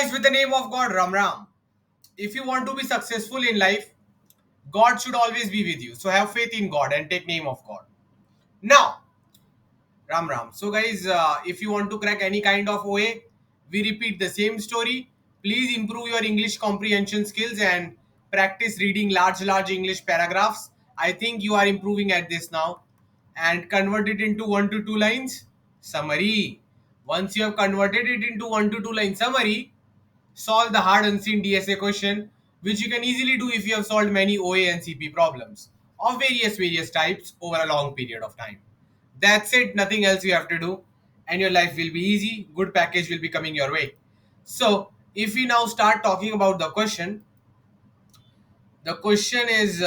guys, with the name of God, Ram Ram. If you want to be successful in life, God should always be with you. So have faith in God and take name of God. Now, Ram Ram. So guys, if you want to crack any kind of OA, we repeat the same story. Please improve your English comprehension skills and practice reading large English paragraphs. I think you are improving at this now. And convert it into 1 to 2 lines summary. Once you have converted it into 1 to 2 line summary, solve the hard unseen DSA question, which you can easily do if you have solved many OA and CP problems of various types over a long period of time. That's it, nothing else you have to do, and your life will be easy. Good package will be coming your way. So, if we now start talking about the question is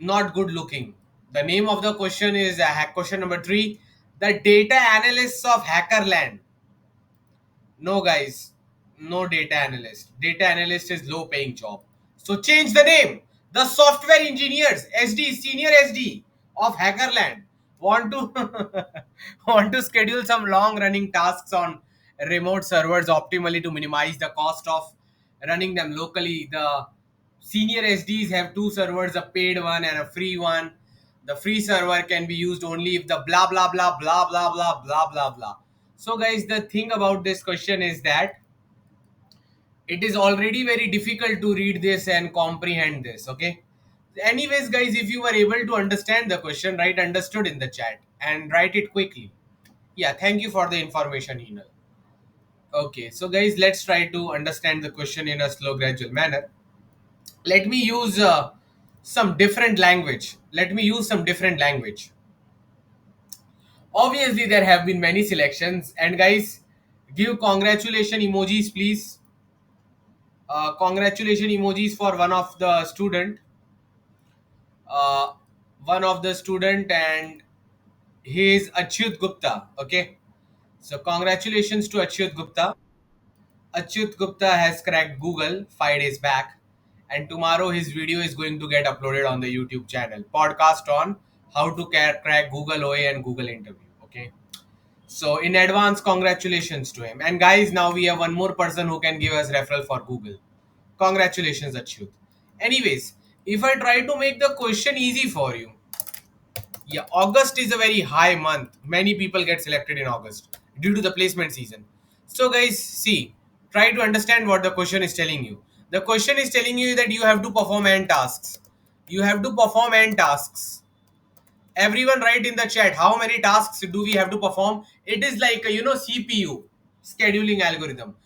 not good looking. The name of the question is question number 3. The data analysts of Hackerland. No, guys, no data analyst. Data analyst is low paying job. So change the name. The software engineers, SD, senior SD of Hackerland want to want to schedule some long running tasks on remote servers optimally to minimize the cost of running them locally. The senior SDs have two servers, a paid one and a free one. The free server can be used only if the blah blah blah blah blah blah blah blah blah. So guys, the thing about this question is that it is already very difficult to read this and comprehend this. Okay. Anyways, guys, if you were able to understand the question, write understood in the chat and write it quickly. Yeah, thank you for the information, Hinal. Okay, so guys, let's try to understand the question in a slow, gradual manner. Let me use some different language. Let me use some different language. Obviously, there have been many selections, and guys, give congratulation emojis, please. Congratulation emojis for uh, one of the student, and he is Achyut Gupta. Okay, so congratulations to Achyut Gupta. Achyut Gupta has cracked Google 5 days back, and tomorrow his video is going to get uploaded on the YouTube channel. Podcast on how to crack Google OA and Google interview. Okay, so in advance, congratulations to him. And guys, now we have one more person who can give us referral for Google. Congratulations, Achyut. Anyways, if I try to make the question easy for you, yeah, August is a very high month. Many people get selected in August due to the placement season. So, guys, see, try to understand what the question is telling you. The question is telling you that you have to perform n tasks. You have to perform n tasks. Everyone write in the chat how many tasks do we have to perform. It is like CPU scheduling algorithm.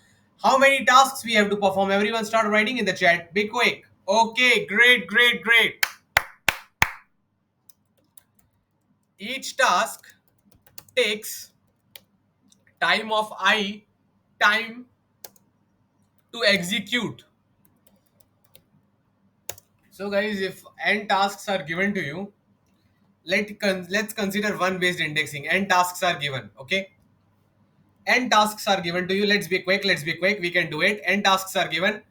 How many tasks we have to perform? Everyone start writing in the chat. Be quick. Okay, great. Each task takes time of I time to execute. So guys, if n tasks are given to you, let's consider one based indexing. N tasks are given. Okay, n tasks are given to you. Let's be quick, we can do it. N tasks are given.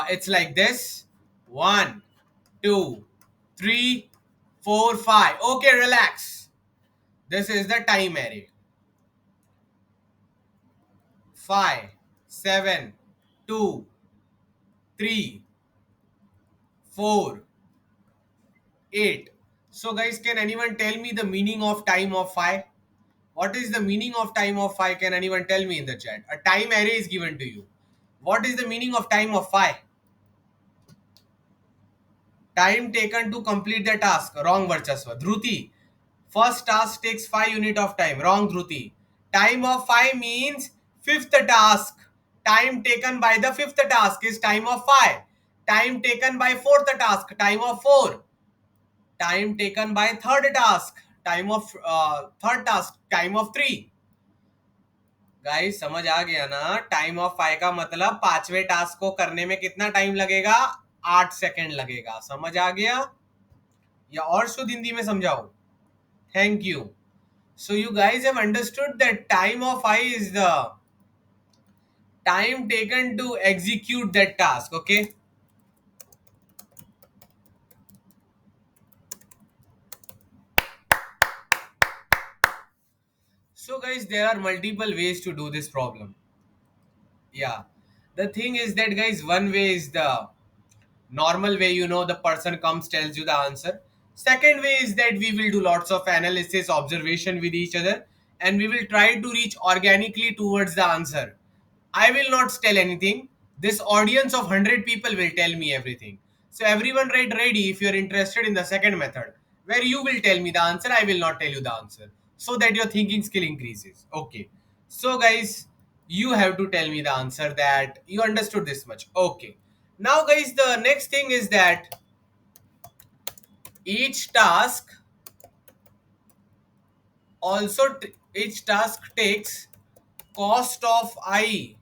It's like this: 1 2 3 4 5. Okay, relax. This is the time array. 5 7 2 3 4 8. So guys, can anyone tell me the meaning of time of 5? What is the meaning of time of 5? Can anyone tell me in the chat? A time array is given to you. What is the meaning of time of 5? Time taken to complete the task. Wrong, Varchasva. Dhruti. First task takes 5 unit of time. Wrong, Dhruti. Time of 5 means fifth task. Time taken by the fifth task is time of 5. Time taken by fourth task, time of 4. Time taken by third task, time of 3. Guys समझ आ गया ना? Time of 5 का मतलब पांचवें task को करने में कितना टाइम लगेगा? 8 सेकंड लगेगा. समझ आ गया या और शुद्ध हिंदी में समझाओ? Thank you. So you guys have understood that time of I is the time taken to execute that task. Okay. So guys, there are multiple ways to do this problem. Yeah. The thing is that, guys, one way is the normal way, the person comes, tells you the answer. Second way is that we will do lots of analysis, observation with each other, and we will try to reach organically towards the answer. I will not tell anything. This audience of 100 people will tell me everything. So everyone write ready if you're interested in the second method, where you will tell me the answer, I will not tell you the answer, so that your thinking skill increases. Okay. So guys, you have to tell me the answer that you understood this much. Okay. Now guys, the next thing is that each task each task takes cost of I,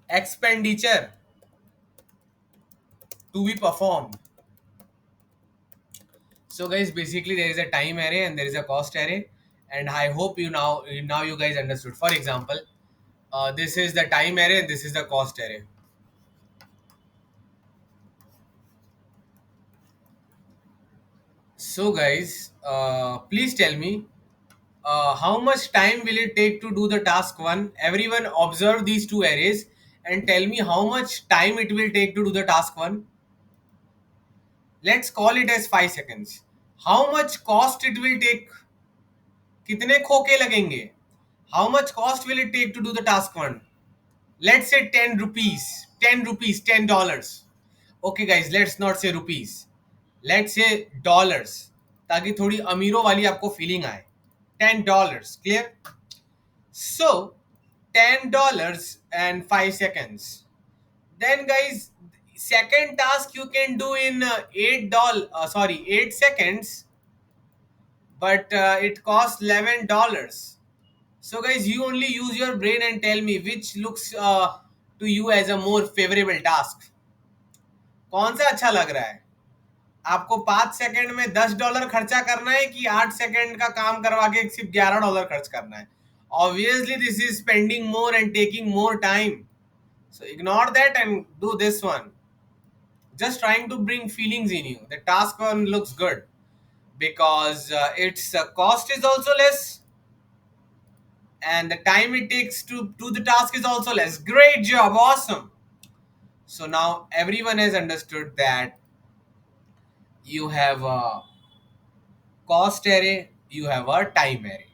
expenditure, to be performed. So guys, basically there is a time array and there is a cost array, and I hope now you guys understood. For example, this is the time array and this is the cost array. So guys, please tell me, how much time will it take to do the task one? Everyone observe these two arrays and tell me how much time it will take to do the task one. Let's call it as 5 seconds. How much cost it will take? कितने खोखे लगेंगे? How much cost will it take to do the task one? Let's say 10 rupees. 10 rupees, $10. Okay guys, let's not say rupees. Let's say dollars. ताकि थोड़ी अमीरों वाली आपको feeling आए. $10. Clear? So, $10 and 5 seconds. Then guys, second task you can do in $8, 8 seconds, but it costs $11. So guys, you only use your brain and tell me which looks to you as a more favorable task. कौन सा अच्छा लग रहा है आपको? 5 second में $10 खर्चा करना है कि 8 सेकंड का काम करवा के सिर्फ $11 खर्च करना है? Obviously this is spending more and taking more time, so ignore that and do this one. Just trying to bring feelings in you. The task one looks good because its cost is also less and the time it takes to do the task is also less. Great job, awesome. So now everyone has understood that you have a cost array, you have a time array.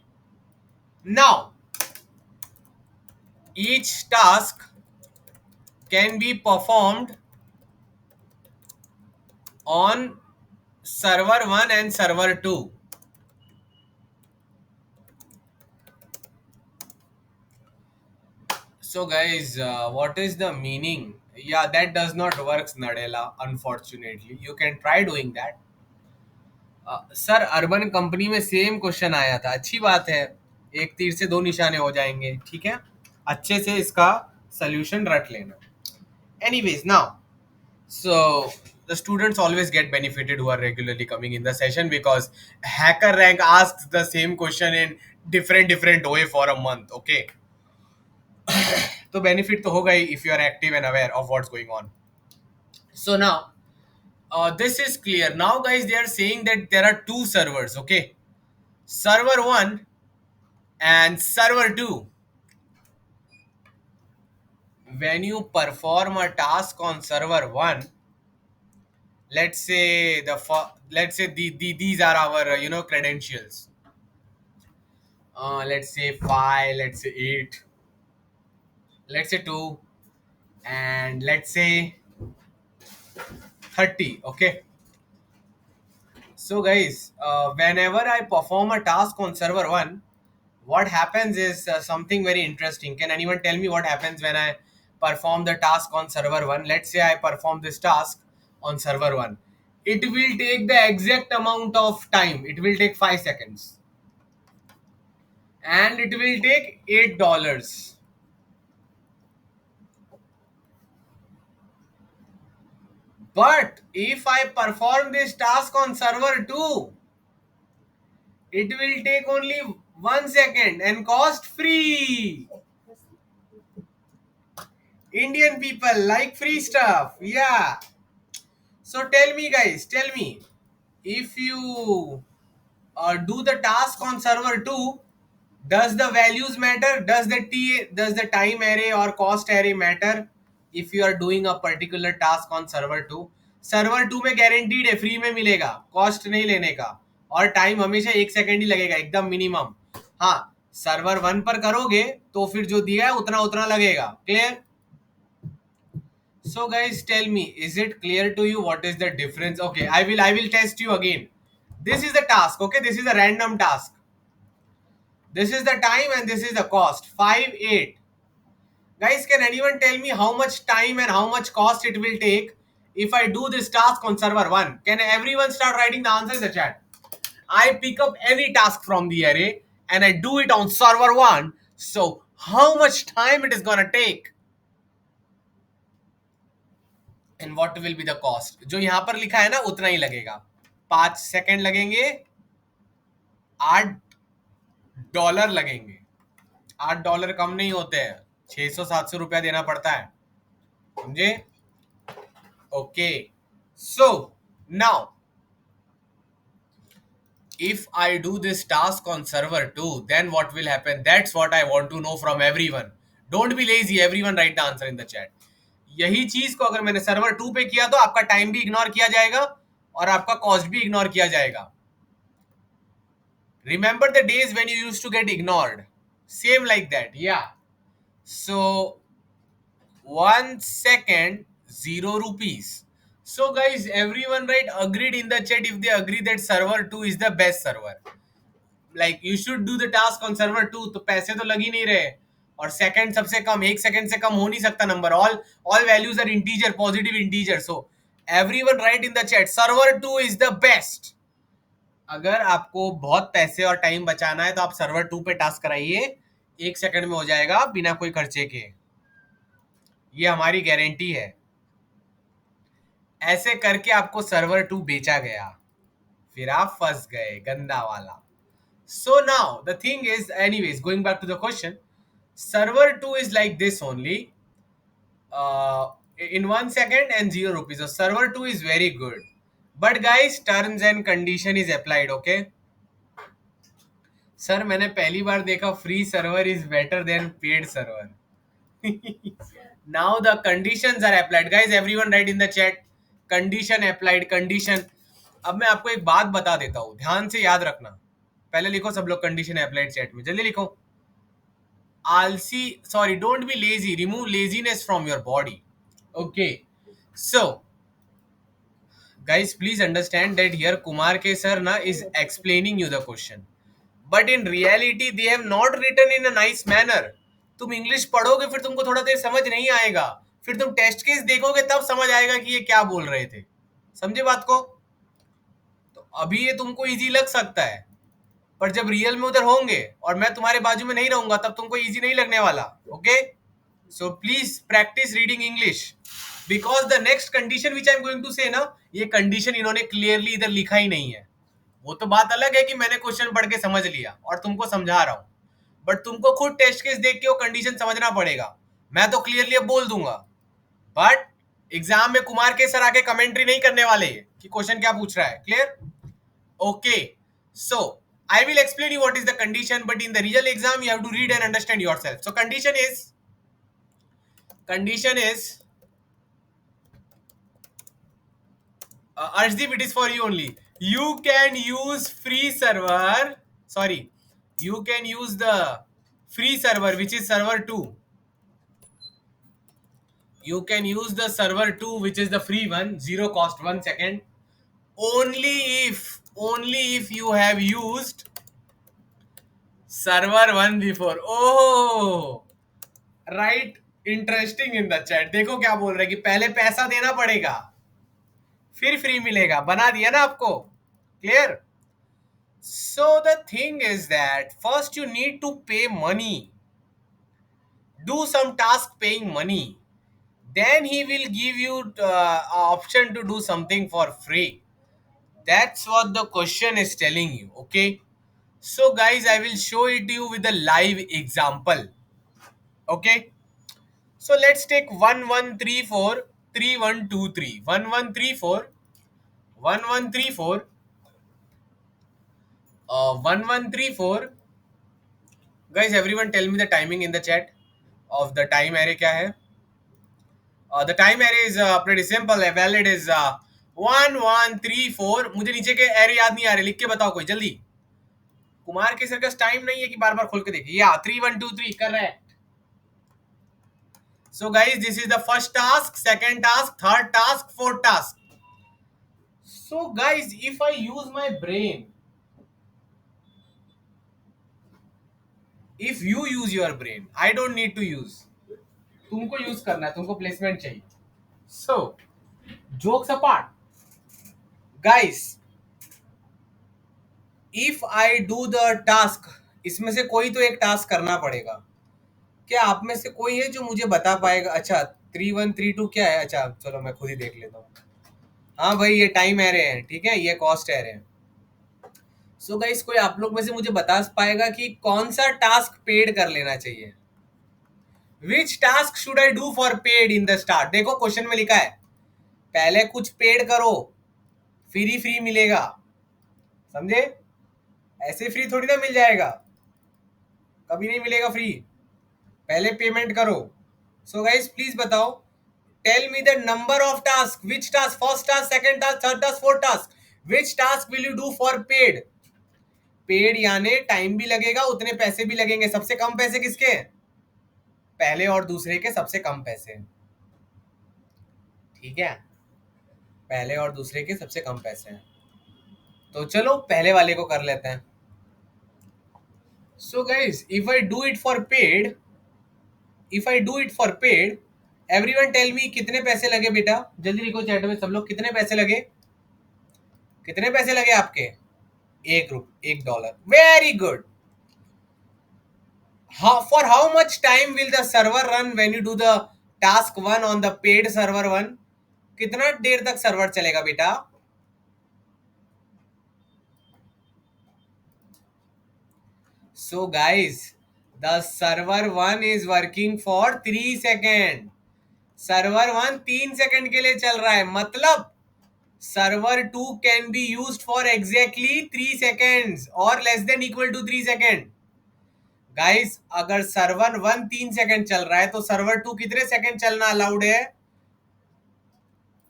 Now, each task can be performed on server 1 and server 2. So guys, what is the meaning? Yeah, that does not work, Nadella, unfortunately. You can try doing that. Sir, urban company में same question आया था. अच्छी बात है, एक तीर से दो निशाने हो जाएंगे. ठीक है, अच्छे से इसका सोल्यूशन रट लेना. Anyways, now, so the students always get benefited who are regularly coming in the session because Hacker Rank asks the same question in different way for a month. Okay, तो benefit तो होगा ही if you are active and aware of what's going on. So now, this is clear. Now, guys, they are saying that there are two servers. Okay, server 1 and server 2. When you perform a task on server 1, let's say these are our credentials. Let's say 5, let's say 8, let's say 2, and let's say 30. Okay, so guys, whenever I perform a task on server 1, what happens is something very interesting. Can anyone tell me what happens when I perform the task on server 1? Let's say I perform this task on server 1. It will take the exact amount of time. It will take 5 seconds. And it will take $8. But if I perform this task on server 2, it will take only 1 second and cost free. Indian people like free stuff. Yeah. So tell me, guys, tell me, if you do the task on server 2, Does the values matter? Does the time array or cost array matter? If you are doing a particular task on server 2, server 2 में guaranteed है, free में मिलेगा, cost नहीं लेने का, और time हमेशा 1 second ही लगेगा, एकदम मिनिमम. हाँ, सर्वर 1 पर करोगे तो फिर जो दिया है उतना उतना लगेगा. Clear? So guys, tell me, is it clear to you what is the difference? Okay, I will test you again. This is the task. Okay, this is a random task. This is the time and this is the cost. 5 8. Guys, can anyone tell me how much time and how much cost it will take if I do this task on server 1? Can everyone start writing the answer in the chat? I pick up any task from the array and I do it on server 1. So, how much time it is gonna take? And what will be the cost? जो यहां पर लिखा है ना उतना ही लगेगा. 5 second लगेंगे, $8 लगेंगे. $8 कम नहीं होते हैं, 600-700 रुपया देना पड़ता है. समझे? Okay. So now if I do this task on server 2, then what will happen? That's what I want to know from everyone. Don't be lazy, everyone write the answer in the chat. यही चीज को अगर मैंने server 2 पे किया तो आपका time भी इग्नोर किया जाएगा और आपका कॉस्ट भी इग्नोर किया जाएगा. Remember the days when you used to get ignored? Same like that, yeah. So 1 second, 0 rupees. So guys, everyone right agreed in the chat if they agree that server 2 is the best server. Like you should do the task on server 2, तो पैसे तो लग ही नहीं रहे, और second सबसे कम, 1 second से कम हो नहीं सकता number. all values are integer, positive integer. So everyone write in the chat server 2 is the best. अगर आपको बहुत पैसे और टाइम बचाना है तो आप सर्वर 2 पे टास्क कराइए, 1 सेकंड में हो जाएगा बिना कोई खर्चे के. ये हमारी गारंटी है. ऐसे करके आपको सर्वर 2 बेचा गया, फिर आप फंस गए, गंदा वाला. So now the thing is, anyways, going back to the question, server 2 is like this only, in 1 second and 0 rupees. So server 2 is very good. But guys, terms and condition is applied, okay? Sir मैंने पहली बार देखा free server is better than paid server. Now the conditions are applied. Guys, everyone write in the chat condition applied, condition. अब मैं आपको एक बात बता देता हूँ, ध्यान से याद रखना. पहले लिखो सब लोग कंडीशन अप्लाइड चैट में, जल्दी लिखो. आलसी, sorry, don't be lazy, remove laziness from your body. Okay, so guys, please understand that here Kumar K sir na is explaining you the question, but in reality they have not written in a nice manner. तुम English पढ़ोगे फिर तुमको थोड़ा देर समझ नहीं आएगा, फिर तुम टेस्ट केस देखोगे तब समझ आएगा कि ये क्या बोल रहे थे. समझे बात को? तो अभी ये तुमको इजी लग सकता है, पर जब रियल में उधर होंगे और मैं तुम्हारे बाजू में नहीं रहूंगा तब तुमको इजी नहीं लगने वाला. Okay, so please practise reading English, because the next condition which I am going to say ना, ये कंडीशन इन्होंने क्लियरली इधर लिखा ही नहीं है. वो तो बात अलग है कि मैंने क्वेश्चन पढ़ के समझ लिया और तुमको समझा रहा हूं, बट तुमको खुद टेस्ट केस देख के वो कंडीशन समझना पड़ेगा. मैं तो क्लियरली अब बोल दूंगा, बट एग्जाम में कुमार के सर आके कमेंट्री नहीं करने वाले कि क्वेश्चन क्या पूछ रहा है. Clear? Okay, so I will explain you what is the condition, but in the real exam you have to read and understand yourself. So condition is Arshdeep, it is for you only. You can use free server. Sorry, you can use the free server, which is server 2. You can use the server 2, which is the free one, zero cost. 1 second. Only if you have used server 1 before. Oh, right. Interesting in the chat. देखो क्या बोल रहे हैं कि पहले पैसा देना पड़ेगा फिर फ्री मिलेगा. बना दिया ना आपको. Clear? So the thing is that first you need to pay money, do some task paying money, then he will give you option to do something for free. That's what the question is telling you. Okay, so guys, I will show it to you with a live example. Okay, so let's take 1134 3123 1134 1134 1134 guys everyone tell me the timing in the chat of the time array क्या है. The time array is pretty simple है. Valid is 1134. मुझे नीचे के array याद नहीं आ रहे, लिख के बताओ कोई जल्दी. कुमार के सर्कस टाइम नहीं है कि बार बार खोल के देखिए. या 3123 कर रहे हैं. So guys, this is the first task, second task, third task, fourth task. So guys, if I use my brain, if you use your brain, I don't need to use. तुमको यूज करना है, तुमको placement चाहिए. So jokes apart, guys, if I do the task, इसमें से कोई तो एक टास्क करना पड़ेगा. क्या आप में से कोई है जो मुझे बता पाएगा? अच्छा 3132 क्या है? अच्छा चलो मैं खुद ही देख लेता हूँ. हाँ भाई ये टाइम एरे है, ठीक है, ये कॉस्ट एरे है. सो गाइस कोई आप लोग में से मुझे बता पाएगा कि कौन सा टास्क पेड कर लेना चाहिए? Which task should I do for paid in the start? देखो क्वेश्चन में लिखा है पहले कुछ पेड करो फिर ही फ्री मिलेगा. समझे? ऐसे फ्री थोड़ी ना मिल जाएगा, कभी नहीं मिलेगा फ्री. पहले पेमेंट करो. सो गाइस प्लीज बताओ, tell me the number of task. Which task? First task, second task, third task, fourth task. Which task will you do for paid? Paid यानी टाइम भी लगेगा, उतने पैसे भी लगेंगे. सबसे कम पैसे किसके? पहले और दूसरे के सबसे कम पैसे. ठीक है, पहले और दूसरे के सबसे कम पैसे हैं. तो चलो पहले वाले को कर लेते हैं. So guys if I do it for paid, if I do it for paid, everyone tell me कितने पैसे लगे बेटा? जल्दी लिखो चैट में सब लोग, कितने पैसे लगे? कितने पैसे लगे आपके? $1. Very good. For how much time will the server run when you do the task one on the paid server one? कितना देर तक सर्वर चलेगा बेटा? So guys, the server one is working for 3 second. Server one 3 second के लिए चल रहा है, मतलब server two can be use for exactly 3 seconds और less than equal to 3 second. Guys अगर सर्वर वन 3 सेकेंड चल रहा है तो सर्वर टू कितने सेकेंड चलना अलाउड है?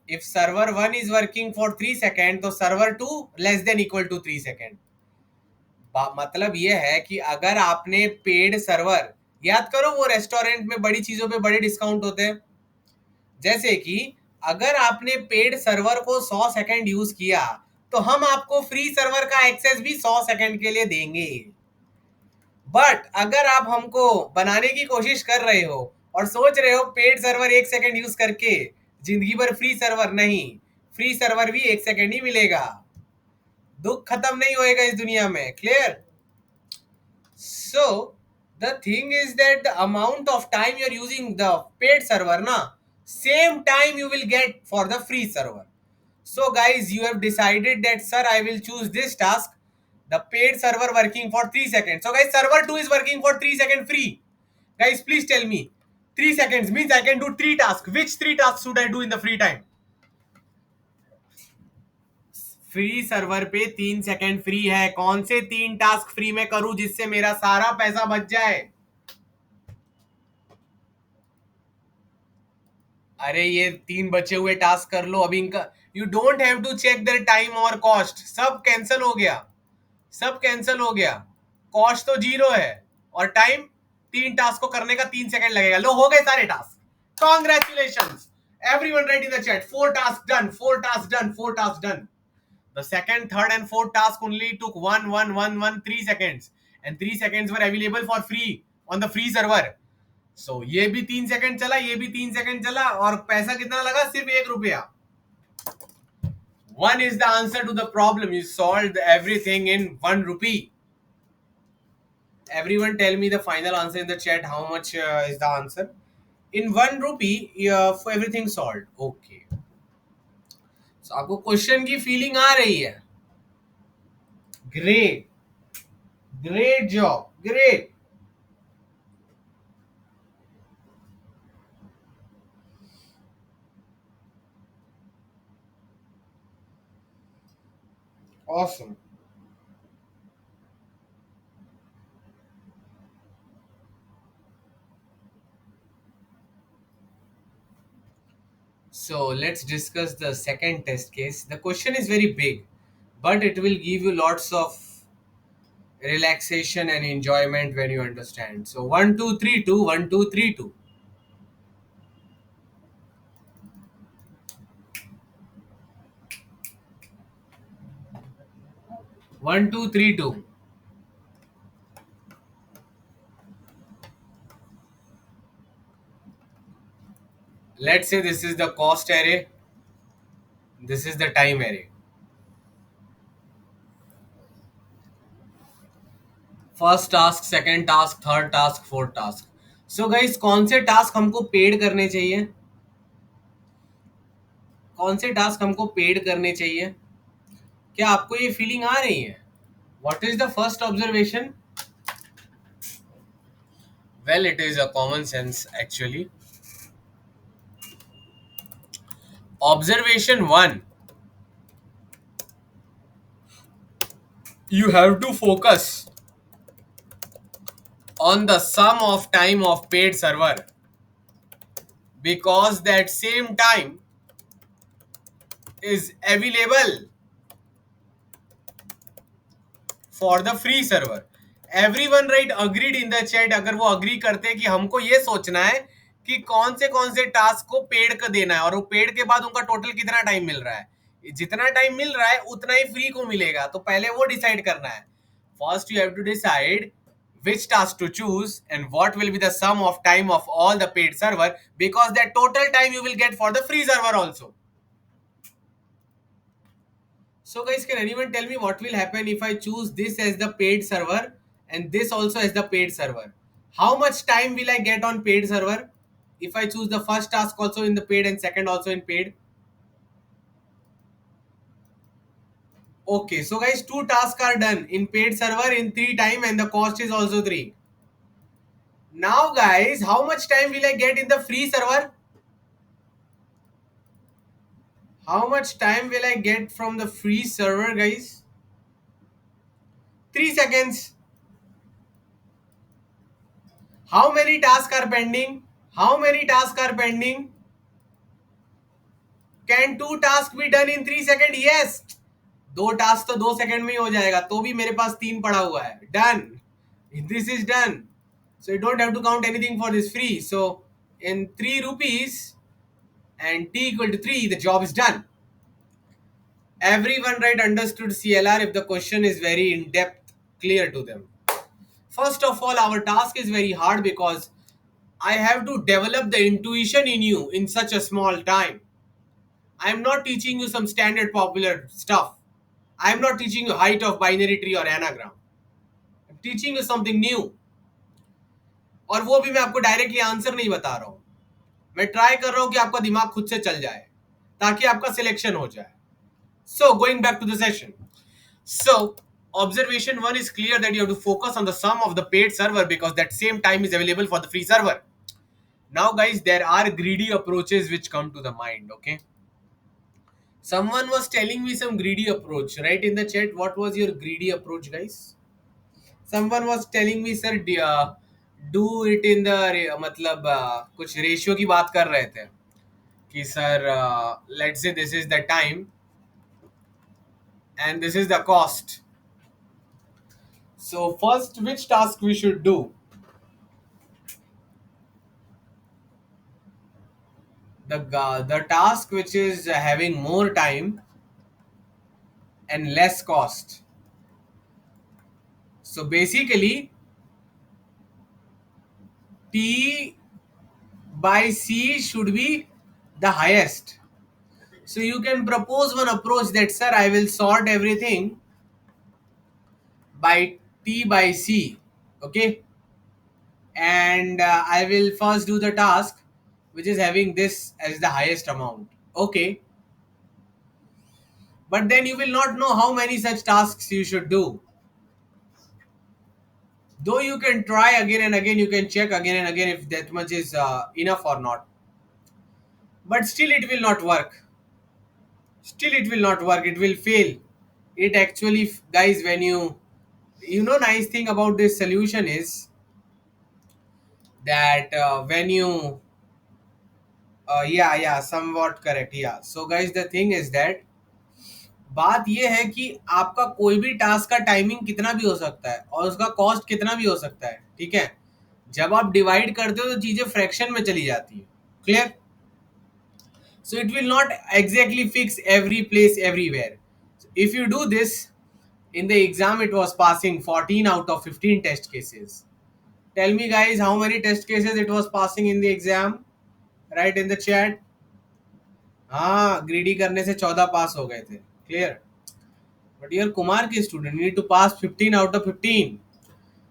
If server one is working for 3 second तो server two less than equal to 3 second. मतलब ये है कि अगर आपने पेड सर्वर, याद करो वो रेस्टोरेंट में बड़ी चीजों पे बड़े डिस्काउंट होते हैं, जैसे कि अगर आपने पेड सर्वर को 100 सेकंड यूज किया तो हम आपको फ्री सर्वर का एक्सेस भी 100 सेकंड के लिए देंगे. बट अगर आप हमको बनाने की कोशिश कर रहे हो और सोच रहे हो पेड सर्वर 1 सेकंड यूज करके जिंदगी भर फ्री सर्वर, नहीं, फ्री सर्वर भी 1 सेकंड ही मिलेगा. दुख खत्म नहीं होएगा इस दुनिया में. Clear? So the thing is that the amount of time you are using the paid server, na, same time you will get for the free server. So guys, you have decided that sir, I will choose this task, the paid server working for 3 seconds. So guys, server 2 is working for 3 seconds free. Guys, please tell me, 3 seconds means I can do 3 tasks. Which 3 tasks should I do in the free time? Free server पे 3 second free है. कौन से 3 task free में करूं जिससे मेरा सारा पैसा बच जाए? अरे ये 3 बचे हुए टास्क कर लो अभी इनका. You don't have to check their time और कॉस्ट. सब कैंसिल हो गया, सब कैंसिल हो गया. कॉस्ट तो 0 है और टाइम 3 टास्क को करने का 3 सेकेंड लगेगा. लो हो गए सारे task. Congratulation everyone, right in the chat. 4 task done, 4 task done, 4 task done. The second, third, and fourth task only took 3 seconds, and 3 seconds were available for free on the free server. So ये भी 3 second चला, ये भी 3 second चला और पैसा कितना लगा? सिर्फ ₹1. One is the answer to the problem. You solved everything in ₹1. Everyone tell me the final answer in the chat. How much is the answer? In ₹1, for everything solved. Okay. So आपको question की feeling आ रही है? Great, great job, great. Awesome. So let's discuss the second test case. The question is very big, but it will give you lots of relaxation and enjoyment when you understand. So 1 2 3 2 1 2 3 2. 1 2 3 2. Let's say this is the cost array, this is the time array. First task, second task, third task, fourth task. So guys, कौन से task हमको paid करने चाहिए? कौन से task हमको paid करने चाहिए? क्या आपको ये फीलिंग आ रही है? What is the first observation? Well, it is a common sense actually. Observation one, you have to focus on the sum of time of paid server, because that same time is available for the free server. Everyone write agreed in the chat अगर वो agree करते हैं कि हमको ये सोचना है कि कौन से टास्क को पेड का देना है और वो पेड के बाद उनका टोटल कितना टाइम मिल रहा है. जितना टाइम मिल रहा है उतना ही फ्री को मिलेगा, तो पहले वो डिसाइड करना है. First you have to decide which task to choose and what will be the sum of time of all the paid server, because that total time you will get for the free server also. So guys, can anyone tell me what will happen if I choose this as the paid server and this also as the paid server? How much time will I get on paid server if I choose the first task also in the paid and second also in paid? Okay, so guys, two tasks are done in paid server in 3 time and the cost is also 3. Now guys, how much time will I get in the free server? How much time will I get from the free server, guys? 3 seconds. How many tasks are pending? How many tasks are pending? Can 2 tasks be done in 3 seconds? Yes. 2 task तो 2 second में ही हो जाएगा, तो भी मेरे पास 3 पड़ा हुआ है. Done. This is done. So you don't have to count anything for this free. So in 3 rupees and t equal to 3, the job is done. Everyone right understood CLR if the question is very in depth, clear to them. First of all, our task is very hard because I have to develop the intuition in you in such a small time. I am not teaching you some standard popular stuff. I am not teaching you height of binary tree or anagram. I'm teaching you something new. और वो भी मैं आपको directly answer नहीं बता रहा हूँ. मैं ट्राई कर रहा हूँ कि आपका दिमाग खुद से चल जाए ताकि आपका सिलेक्शन हो जाए. So going back to the session. So observation 1 is clear that you have to focus on the sum of the paid server because that same time is available for the free server. Now guys, there are greedy approaches which come to the mind, okay? Someone was telling me some greedy approach. Write in the chat what was your greedy approach, guys. Someone was telling me, sir, do it in the मतलब कुछ ratio की बात कर रहे थे कि sir let's say this is the time and this is the cost. So first, which task we should do? The task which is having more time and less cost. So basically, T by C should be the highest. So you can propose one approach that, sir, I will sort everything by T by C, okay? And I will first do the task which is having this as the highest amount, okay? But then you will not know how many such tasks you should do. Though you can try again and again, you can check again and again if that much is enough or not. But still it will not work. Still it will not work. It will fail. It actually, guys, when you know, nice thing about this solution is that when you yeah, somewhat correct. Yeah. So guys, the thing is that बात ये है कि आपका कोई भी task का timing कितना भी हो सकता है और उसका कॉस्ट कितना भी हो सकता है, ठीक है। जब आप डिवाइड करते हो तो चीजें फ्रैक्शन में चली जाती है, clear. So it will not exactly fix every place everywhere. If you do this in the exam it was passing 14 out of 15 test cases. Tell me guys, how many test cases it was passing in the exam? Write in the chat. हाँ, greedy करने से 14 पास हो गए थे, clear. But your Kumar के student need to pass 15 out of 15.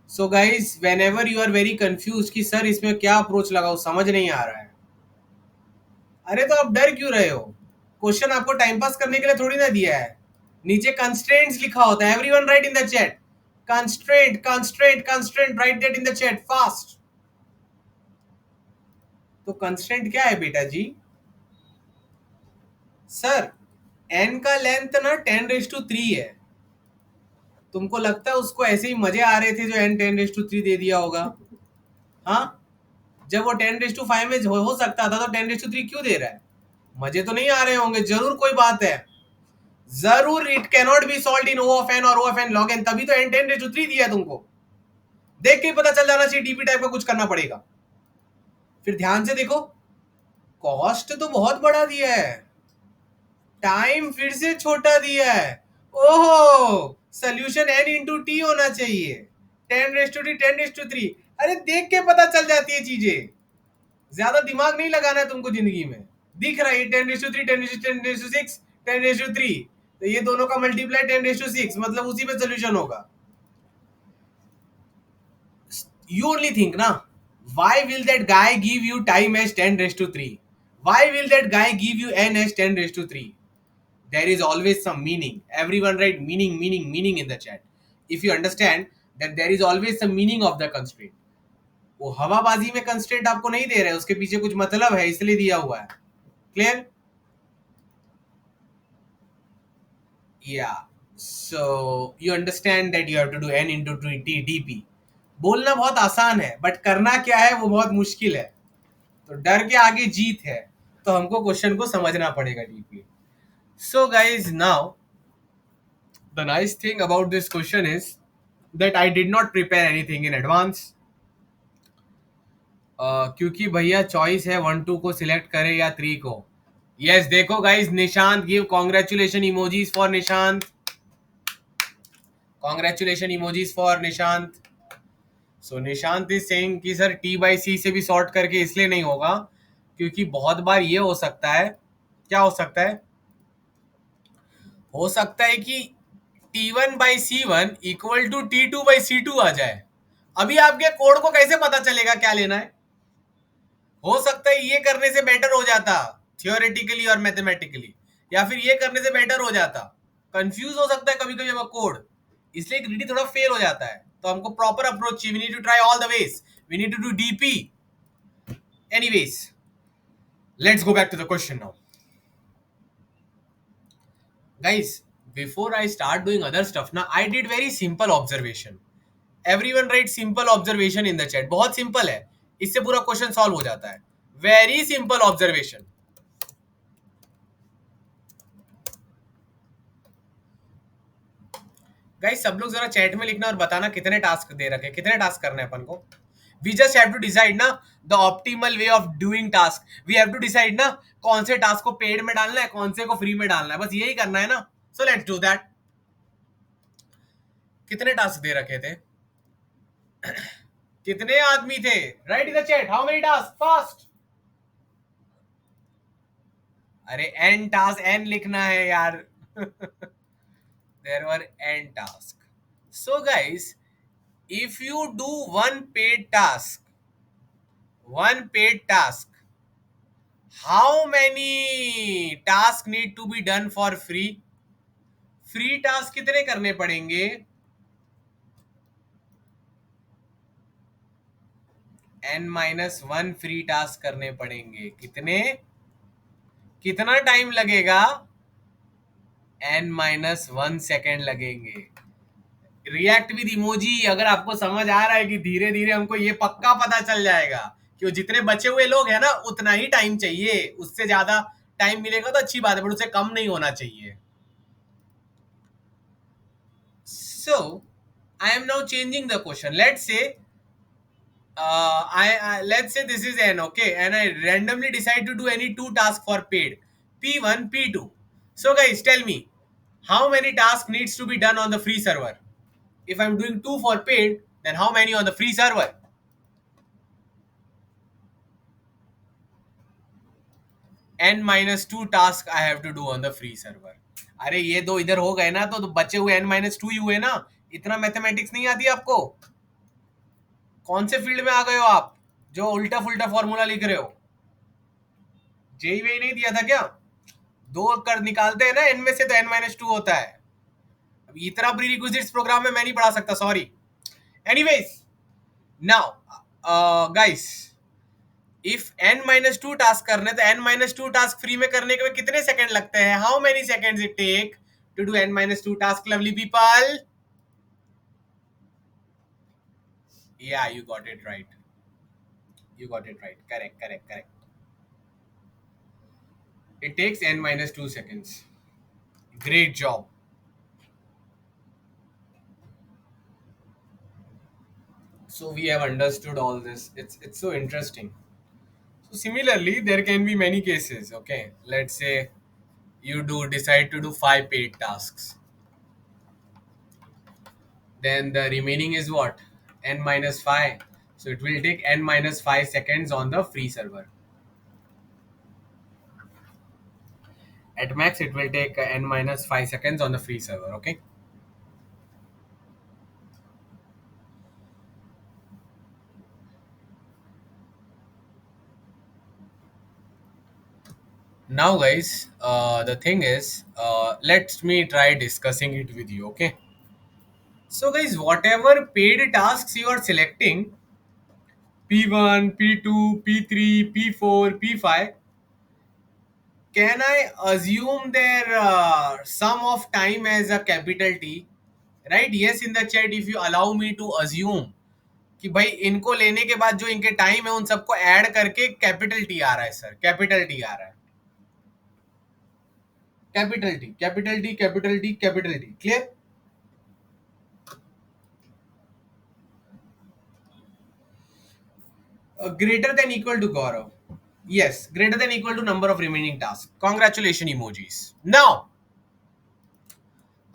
So guys, whenever you are very confuse कि sir इसमें क्या अप्रोच लगाओ, समझ नहीं आ रहा है, अरे तो आप डर क्यों रहे हो? क्वेश्चन आपको टाइम पास करने के लिए थोड़ी ना दिया है। नीचे कंस्ट्रेंट्स लिखा होता है, everyone right in the chat. Constraint constraint constraint, right that in the chat fast. तो कंस्ट्रेंट क्या है बेटा जी? सर n का लेंथ ना 10⁻³ है। तुमको लगता है उसको ऐसे ही मजे आ रहे थे जो n 10⁻³ दे दिया होगा? हाँ, जब वो 10⁻5 में हो सकता था तो 10⁻³ क्यों दे रहा है? मजे तो नहीं आ रहे होंगे, जरूर कोई बात है, जरूर। It cannot be solve in O of n और O of n log n, तभी तो n 10⁻³ दिया है तुमको। देख के ही पता चल जाना चाहिए डीपी टाइप का कुछ करना पड़ेगा। फिर ध्यान से देखो, कॉस्ट तो बहुत बड़ा दिया है, टाइम फिर से छोटा दिया है। ओहो, सोल्यूशन n इंटू टी होना चाहिए, 10⁻³ 10⁻3। अरे देख के पता चल जाती है चीजें, ज्यादा दिमाग नहीं लगाना है तुमको जिंदगी में। दिख रहा है 10⁻3 10⁻6 10⁻3, तो ये दोनों का मल्टीप्लाई 10⁻6, मतलब उसी पे सोल्यूशन होगा। You only think ना, why will that guy give you time as 10⁻3? Why will that guy give you n as 10⁻3? There is always some meaning. Everyone write meaning, meaning, meaning in the chat. If you understand that there is always some meaning of the constraint. वो हवाबाजी में constraint आपको नहीं दे रहे, उसके पीछे कुछ मतलब है, इसलिए दिया हुआ है, क्लियर। या so you understand that you have to do n into t dp. बोलना बहुत आसान है, बट करना क्या है वो बहुत मुश्किल है। तो डर के आगे जीत है, तो हमको क्वेश्चन को समझना पड़ेगा deeply. So guys, now the nice thing about this question is that I did not prepare anything in advance, क्योंकि भैया चॉइस है 1 2 को सिलेक्ट करे या 3 को। यस, देखो guys, Nishant give congratulation emojis for Nishant, congratulation emojis for Nishant. So Nishant is saying कि sir T/C से भी सॉर्ट करके इसलिए नहीं होगा क्योंकि बहुत बार ये हो सकता है, क्या हो सकता है, हो सकता है कि T1/C1 इक्वल टू T2/C2 आ जाए। अभी आपके कोड को कैसे पता चलेगा क्या लेना है? हो सकता है ये करने से बेटर हो जाता थियोरेटिकली और मैथमेटिकली, या फिर ये करने से बेटर हो जाता। कंफ्यूज हो सकता है कभी कभी हमारा कोड, इसलिए ग्रीडी थोड़ा फेल हो जाता है। तो हमको प्रॉपर अप्रोच चाहिए, we need to try all the ways, we need to do DP. Anyways, let's go back to the question now guys. Before I start doing other stuff ना, I did very simple observation. Everyone write simple observation in the chat. बहुत simple है, इससे पूरा question solve हो जाता है। Very simple observation. Guys, सब लोग जरा चैट में लिखना और बताना कितने टास्क दे रखे, कितने टास्क करने हैं अपन को। We just have to decide ना the optimal way of doing task. We have to decide ना कौन से टास्क को पेड में डालना है, कौन से को फ्री में डालना है, बस यही करना है ना। So let's do that. कितने टास्क दे रखे थे? कितने आदमी थे? Right in the chat, how many task, fast. अरे n टास्क, n लिखना है यार। There were n tasks. So guys, if you do one paid task, how many tasks need to be done for free? Free task कितने करने पड़ेंगे? n-1 free task करने पड़ेंगे। कितने? कितना टाइम लगेगा? n-1 सेकेंड लगेंगे। React with emoji. अगर आपको समझ आ रहा है कि धीरे धीरे हमको ये पक्का पता चल जाएगा कि वो जितने बचे हुए लोग हैं ना उतना ही टाइम चाहिए, उससे ज्यादा टाइम मिलेगा तो अच्छी बात है, बट उससे कम नहीं होना चाहिए. So I am now changing the question. Let's say I let's say this is n, okay, and I randomly decide to do any two tasks for paid, P1, P2. So guys, tell me how many tasks needs to be done on the free server. If I'm doing two for paid, then how many on the free server? N minus two tasks I have to do on the free server. अरे ये दो इधर हो गए ना, तो बचे हुए n minus टू ही हुए ना. इतना मैथमेटिक्स नहीं आती आपको? कौन से फील्ड में आ गए हो आप जो उल्टा फुल्टा फॉर्मूला लिख रहे हो? जेई वेई नहीं दिया था क्या? दो कर निकालते हैं ना एन में से, तो एन माइनस टू होता है. अब इतना प्री रिक्विजिट्स प्रोग्राम में मैं नहीं पढ़ा सकता, sorry. Anyways, now guys, if N minus two task करने तो N minus two task free में करने के कितने सेकंड लगते हैं? How many seconds it take to do N minus two task, lovely people? या you got it right, you got it right, correct. It takes n minus 2 seconds. Great job. So we have understood all this. It's so interesting. So similarly, there can be many cases. Okay, let's say you do decide to do 5 paid tasks. Then the remaining is what? N minus 5. So it will take n minus 5 seconds on the free server. At max, it will take n minus 5 seconds on the free server. Okay. Now, guys, the thing is, let me try discussing it with you. Okay. So, guys, whatever paid tasks you are selecting, P1, P2, P3, P4, P5, can I assume their sum of time as a capital T? Right? Yes, in the chat, if you allow me to assume कि भाई इनको लेने के बाद जो इनके time है उन सबको ऐड करके कैपिटल टी आ रहा है सर, कैपिटल टी आ रहा है. Capital T, capital T, capital T, capital T. Clear? Greater than equal to Gaurav. Yes, greater than equal to number of remaining tasks. Congratulations emojis. Now,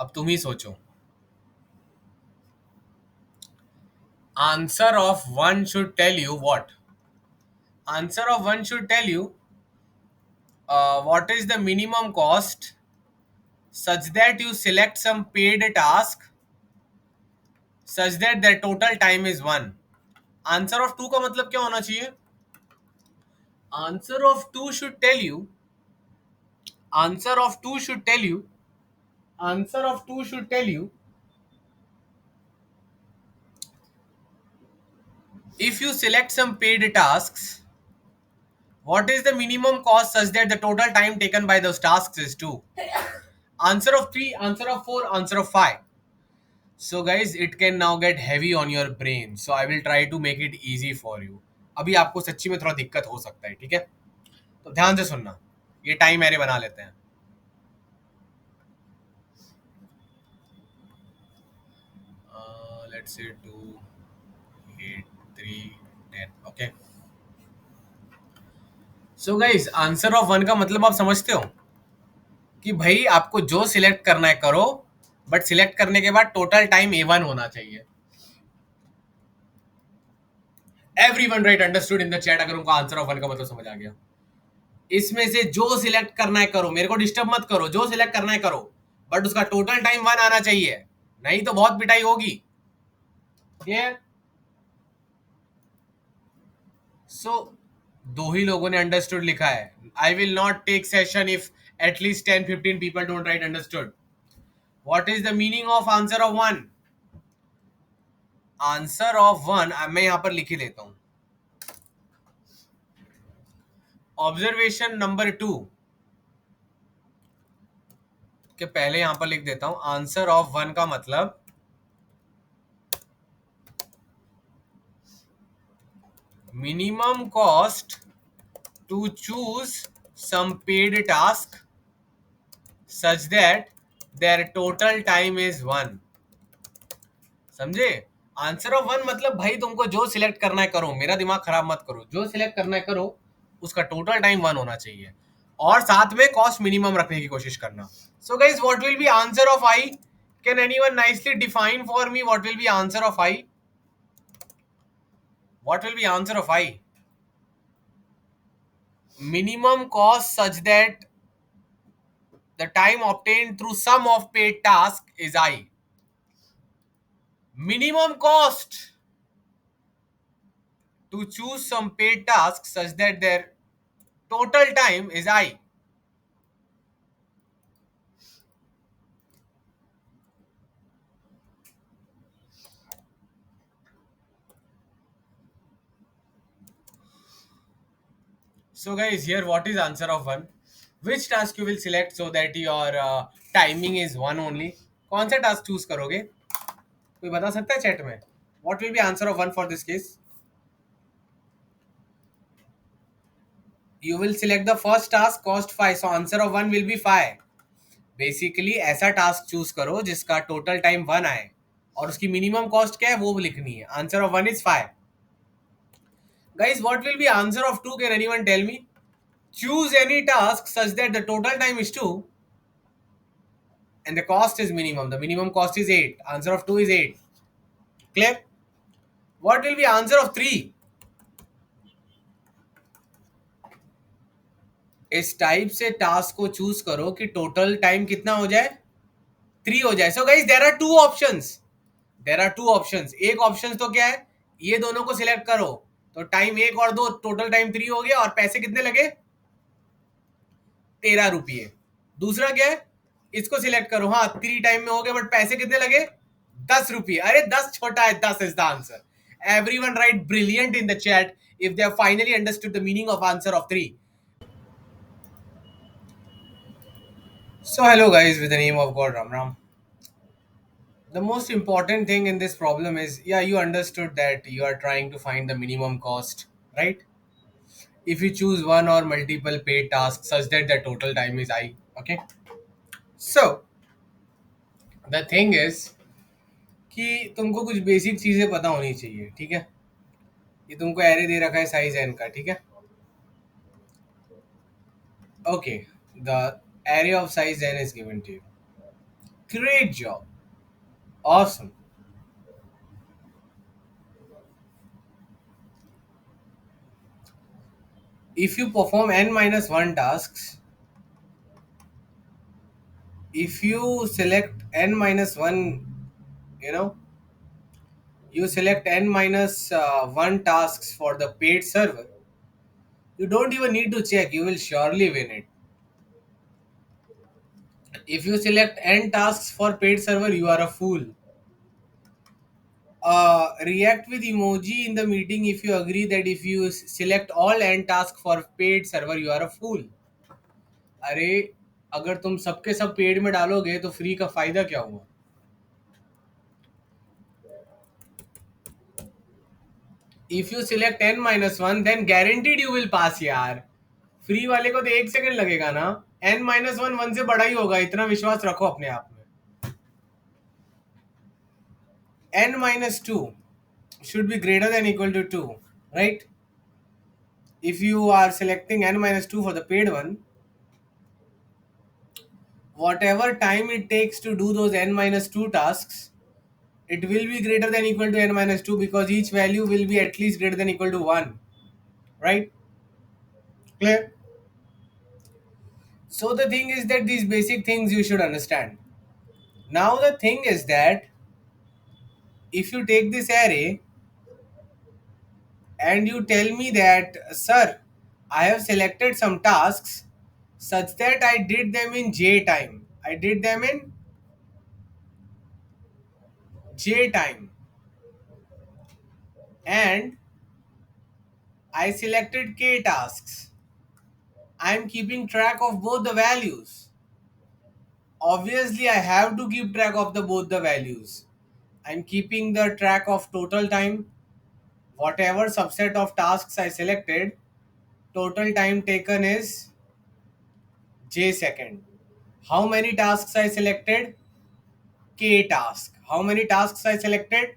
अब तुम ही सोचो. Answer of one should tell you what? Answer of one should tell you what is the minimum cost such that you select some paid task such that the total time is 1. Answer of 2 का मतलब क्या होना चाहिए? Answer of 2 should tell you. Answer of 2 should tell you. Answer of 2 should tell you. If you select some paid tasks, what is the minimum cost such that the total time taken by those tasks is 2? Answer of 3, answer of 4, answer of 5. So guys, it can now get heavy on your brain. So I will try to make it easy for you. अभी आपको सच्ची में थोड़ा दिक्कत हो सकता है, ठीक है? तो ध्यान से सुनना. ये टाइम एरे बना लेते हैं. Let's say 2, 8, 3, 10. Okay. So guys, answer of 1 का मतलब आप समझते हो कि भाई आपको जो सिलेक्ट करना है करो, बट सिलेक्ट करने के बाद टोटल टाइम A1 होना चाहिए. Everyone right understood in the chat अगर उनको आंसर ऑफ 1 का मतलब समझ आ गया. इसमें से जो सिलेक्ट करना है करो, मेरे को डिस्टर्ब मत करो, जो सिलेक्ट करना है करो, बट उसका टोटल टाइम 1 आना चाहिए, नहीं तो बहुत पिटाई होगी. क्लियर? सो दो ही लोगों ने अंडरस्टूड लिखा है. I will not take session if at least 10-15 people don't write understood. What is the meaning of answer of 1? Answer of 1 मैं यहां पर लिख ही लेता हूं. ऑब्जर्वेशन नंबर 2 के पहले यहां पर लिख देता हूं. आंसर ऑफ 1 का मतलब minimum cost to choose some paid task such that their total time is 1. समझे? आंसर ऑफ 1 मतलब भाई तुमको जो सिलेक्ट करना है करो, मेरा दिमाग खराब मत करो, जो सिलेक्ट करना है करो, उसका टोटल टाइम 1 होना चाहिए और साथ में कॉस्ट मिनिमम रखने की कोशिश करना. So guys, what will be answer of I? Can anyone nicely define for me what will be answer of I? What will be answer of I? Minimum cost such that the time obtained through sum of paid task is I. Minimum cost to choose some paid task such that their total time is I. So guys, here what is answer of 1? Which task you will select so that your timing is 1 only? कौन सा task choose करोगे? कोई बता सकता है chat में? What will be answer of 1 for this case? You will select the first task, cost 5. So answer of 1 will be 5. Basically ऐसा task choose करो जिसका टोटल टाइम 1 आए और उसकी मिनिमम कॉस्ट क्या है वो लिखनी है. Answer of 1 is 5. Guys, what will be answer of 2? Can anyone tell me? Choose any task such that the total time is 2 and the cost is minimum. The minimum cost is 8. Answer of 2 is 8. Clear? What will be answer of 3? इस type से task को choose करो कि total time कितना हो जाए? 3 हो जाए. So guys, there are two options. There are two options. एक ऑप्शन तो क्या है, ये दोनों को सिलेक्ट करो तो टाइम 1 और 2 टोटल टाइम 3 हो गया और पैसे कितने लगे? 13 रुपये. दूसरा क्या है, इसको सिलेक्ट करो, हाँ 3 टाइम में हो गया बट पैसे कितने लगे? 10 रुपये. अरे 10 छोटा है, 10 is the answer. Everyone write brilliant in the chat if they have finally understood the meaning of answer of 3. So hello guys, with the name of God, Ram Ram. The most important thing in this problem is, yeah, you understood that you are trying to find the minimum cost, right? If you choose one or multiple paid tasks such that the total time is I. Okay, so the thing is कि तुमको कुछ basic चीजें पता होनी चाहिए. ठीक है, ये तुमको एरे दे रखा है साइज एन का. ठीक है, okay, the array of size N is given to you. Great job, awesome. If you perform n minus 1 tasks, if you select n minus 1, you know, you select n minus 1 tasks for the paid server, you don't even need to check, you will surely win it. If you select n tasks for paid server, you are a fool. React with emoji in the meeting if you agree that if you select all n tasks for paid server, you are a fool. अरे अगर तुम सबके सब paid में डालोगे तो free का फायदा क्या हुआ? If you select n minus 1, then guaranteed you will pass यार. फ्री वाले को तो 1 सेकंड लगेगा ना. n minus 1 1 से बड़ा ही होगा, इतना विश्वास रखो अपने आप में. n minus 2 should be greater than equal to 2, right? If you are selecting n minus 2 for the paid one, whatever time it takes to do those n minus 2 tasks, it will be greater than equal to n minus 2 because each value will be at least greater than equal to 1, right? Clear? So the thing is that these basic things you should understand. Now the thing is that if you take this array and you tell me that, sir, I have selected some tasks such that I did them in J time. I did them in J time. And I selected K tasks. I am keeping track of both the values. Obviously, I have to keep track of both the values. I'm keeping the track of total time whatever subset of tasks I selected, total time taken is j second. How many tasks I selected? K tasks. How many tasks I selected?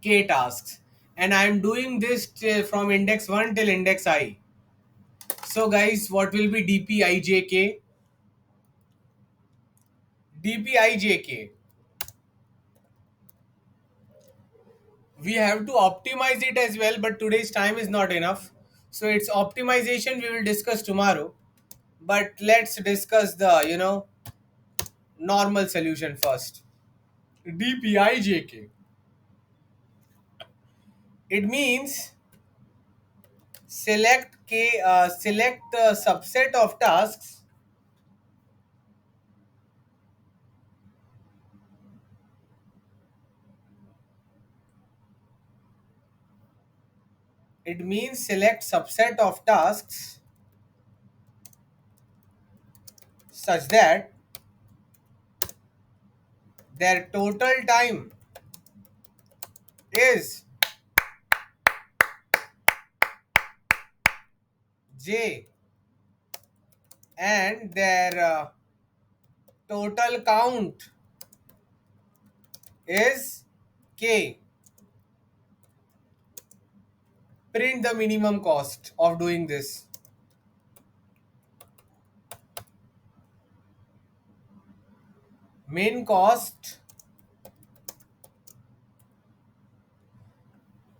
K tasks. And I am doing this from index 1 till index I. So guys, what will be dpijk? dpijk. We have to optimize it as well, but today's time is not enough. So its optimization we will discuss tomorrow. But let's discuss the, normal solution first. dpijk. It means select a subset of tasks. It means select subset of tasks such that their total time is j and their total count is k. Print the minimum cost of doing this. Main cost.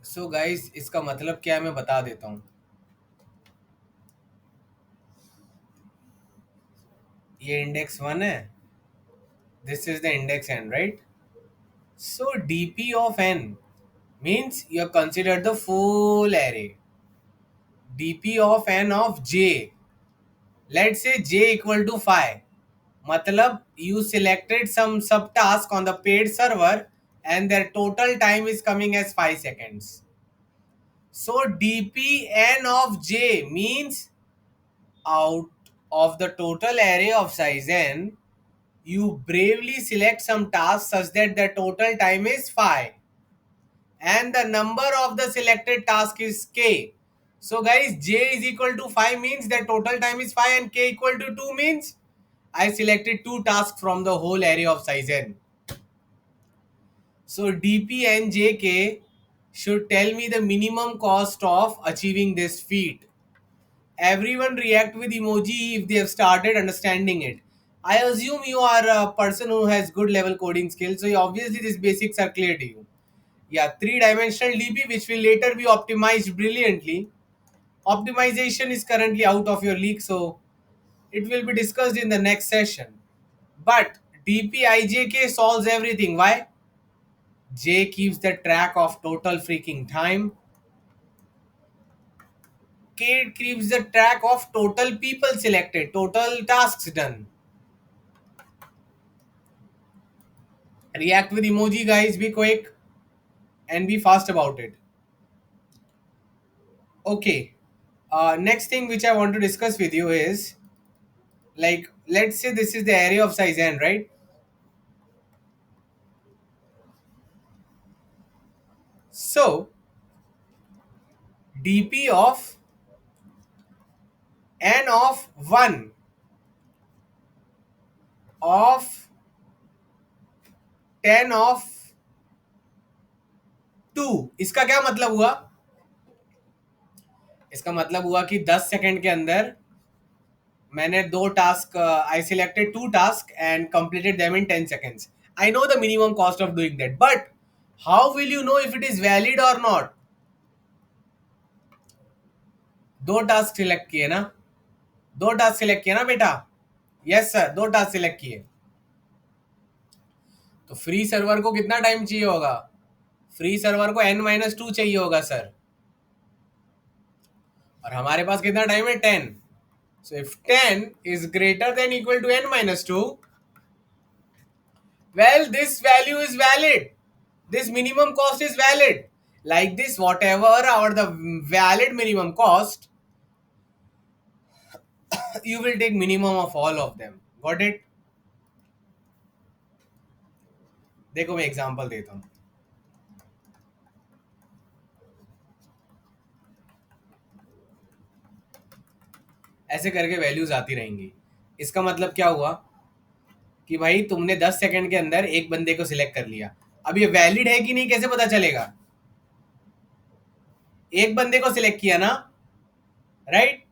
So guys, इसका मतलब क्या है मैं बता देता हूँ. ये index 1 है. This is the index n, right? So dp of n means you have considered the full array. dp of n of j, let's say j equal to 5. Matlab you selected some subtask on the paid server and their total time is coming as 5 seconds. So dp n of j means out of the total array of size n, you bravely select some tasks such that the total time is 5 and the number of the selected task is k. So guys, j is equal to 5 means that total time is 5 and k equal to 2 means I selected 2 tasks from the whole array of size n. So dp and jk should tell me the minimum cost of achieving this feat. Everyone react with emoji if they have started understanding it. I assume you are a person who has good level coding skills, so obviously these basics are clear to you. Yeah, three-dimensional DB which will later be optimized brilliantly. Optimization is currently out of your league, so it will be discussed in the next session. But DPIJK solves everything. Why? J keeps the track of total freaking time. K keeps the track of total people selected, total tasks done. React with emoji, guys. Be quick and be fast about it. Okay. Next thing which I want to discuss with you is, like, let's say this is the array of size n, right? So dp of n of 1 of 10 of 2, इसका क्या मतलब हुआ? इसका मतलब हुआ कि 10 second के अंदर मैंने दो task, I selected two task and completed them in 10 seconds. I know the minimum cost of doing that, but how will you know if it is valid or not? दो टास्क सिलेक्ट किए ना, दो task select किए ना बेटा? Yes sir, दो task select किए. तो फ्री सर्वर को कितना टाइम चाहिए होगा? फ्री सर्वर को n-2 चाहिए होगा सर. और हमारे पास कितना टाइम है? 10. So if 10 is greater than equal to n-2, well, this value is valid. This minimum cost is valid. Like this, whatever our the valid minimum cost, you will take minimum of all of them. Got it? देखो मैं example देता हूँ. ऐसे करके values आती रहेंगी। इसका मतलब क्या हुआ कि भाई तुमने 10 सेकंड के अंदर एक बंदे को सिलेक्ट कर लिया। अब ये वैलिड है कि नहीं कैसे पता चलेगा? एक बंदे को सिलेक्ट किया ना, राइट?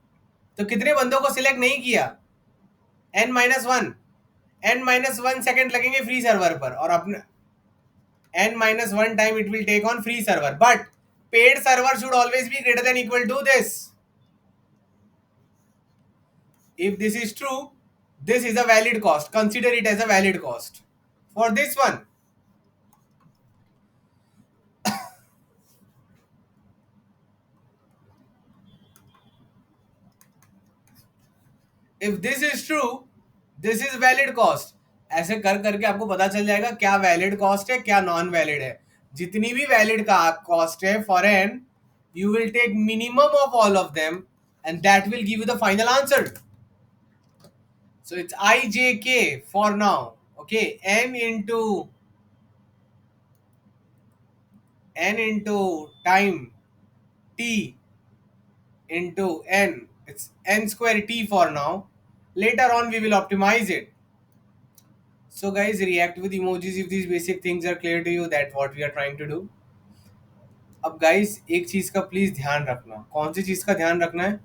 तो कितने बंदों को सिलेक्ट नहीं किया? n-1। n-1 सेकंड लगेंगे फ्री सर्वर पर, और अपने n-1 time it will take on free server, but paid server should always be greater than equal to this. If this is true, this is a valid cost. Consider it as a valid cost. For this one, if this is true, this is valid cost. ऐसे कर करके आपको पता चल जाएगा क्या valid cost है, क्या नॉन वैलिड है। जितनी भी वैलिड का कॉस्ट है for N, you will take minimum of all of them, and that will give you the final answer. So it's ijk for now. Okay, n into time t into n. It's n square t for now. Later on we will optimize it. So guys, react with emojis if these basic things are clear to you, that what we are trying to do. अब guys एक चीज का please ध्यान रखना। कौन सी चीज का ध्यान रखना है?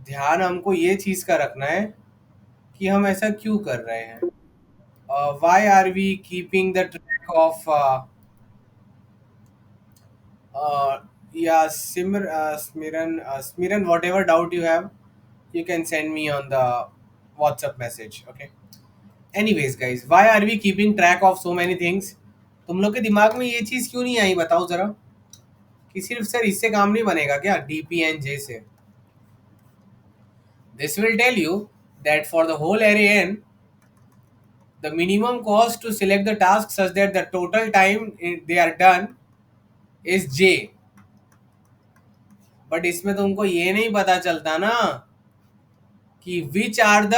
ध्यान हमको ये चीज का रखना है कि हम ऐसा क्यों कर रहे हैं। Why are we keeping the track of yeah, Smiran, whatever doubt you have, you can send me on the WhatsApp message. Okay. Anyways, guys, why are we keeping track of so many things? तुम लोग के दिमाग में ये चीज क्यों नहीं आई, बताओ जरा। कि सिर्फ सर इससे काम नहीं बनेगा क्या, DPNJ से? This will tell you that for the whole array n, the minimum cost to select the task such that the total time they are done is j. But इसमें तुमको ये नहीं पता चलता ना कि which are the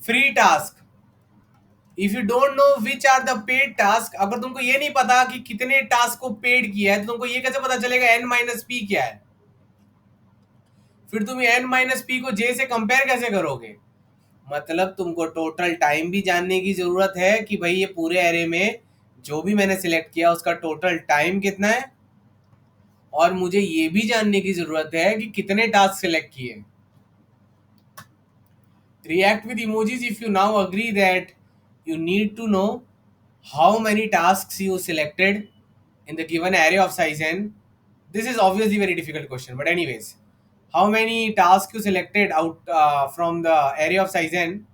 free task. If you don't know which are the paid task, अगर तुमको ये नहीं पता कि कितने टास्क को पेड किया है, तो तुमको ये कैसे पता चलेगा n-p क्या है? फिर तुम n-p को j से कंपेयर कैसे करोगे? मतलब तुमको टोटल टाइम भी जानने की जरूरत है कि भाई ये पूरे एरे में जो भी मैंने सिलेक्ट किया उसका टोटल टाइम कितना है, और मुझे ये भी जानने की जरूरत है कि कितने टास्क सिलेक्ट किए। React with emojis if you now agree that you need to know how many tasks you selected in the given array of size n. This is obviously a very difficult question, but anyways, how many tasks you selected out from the array of size n,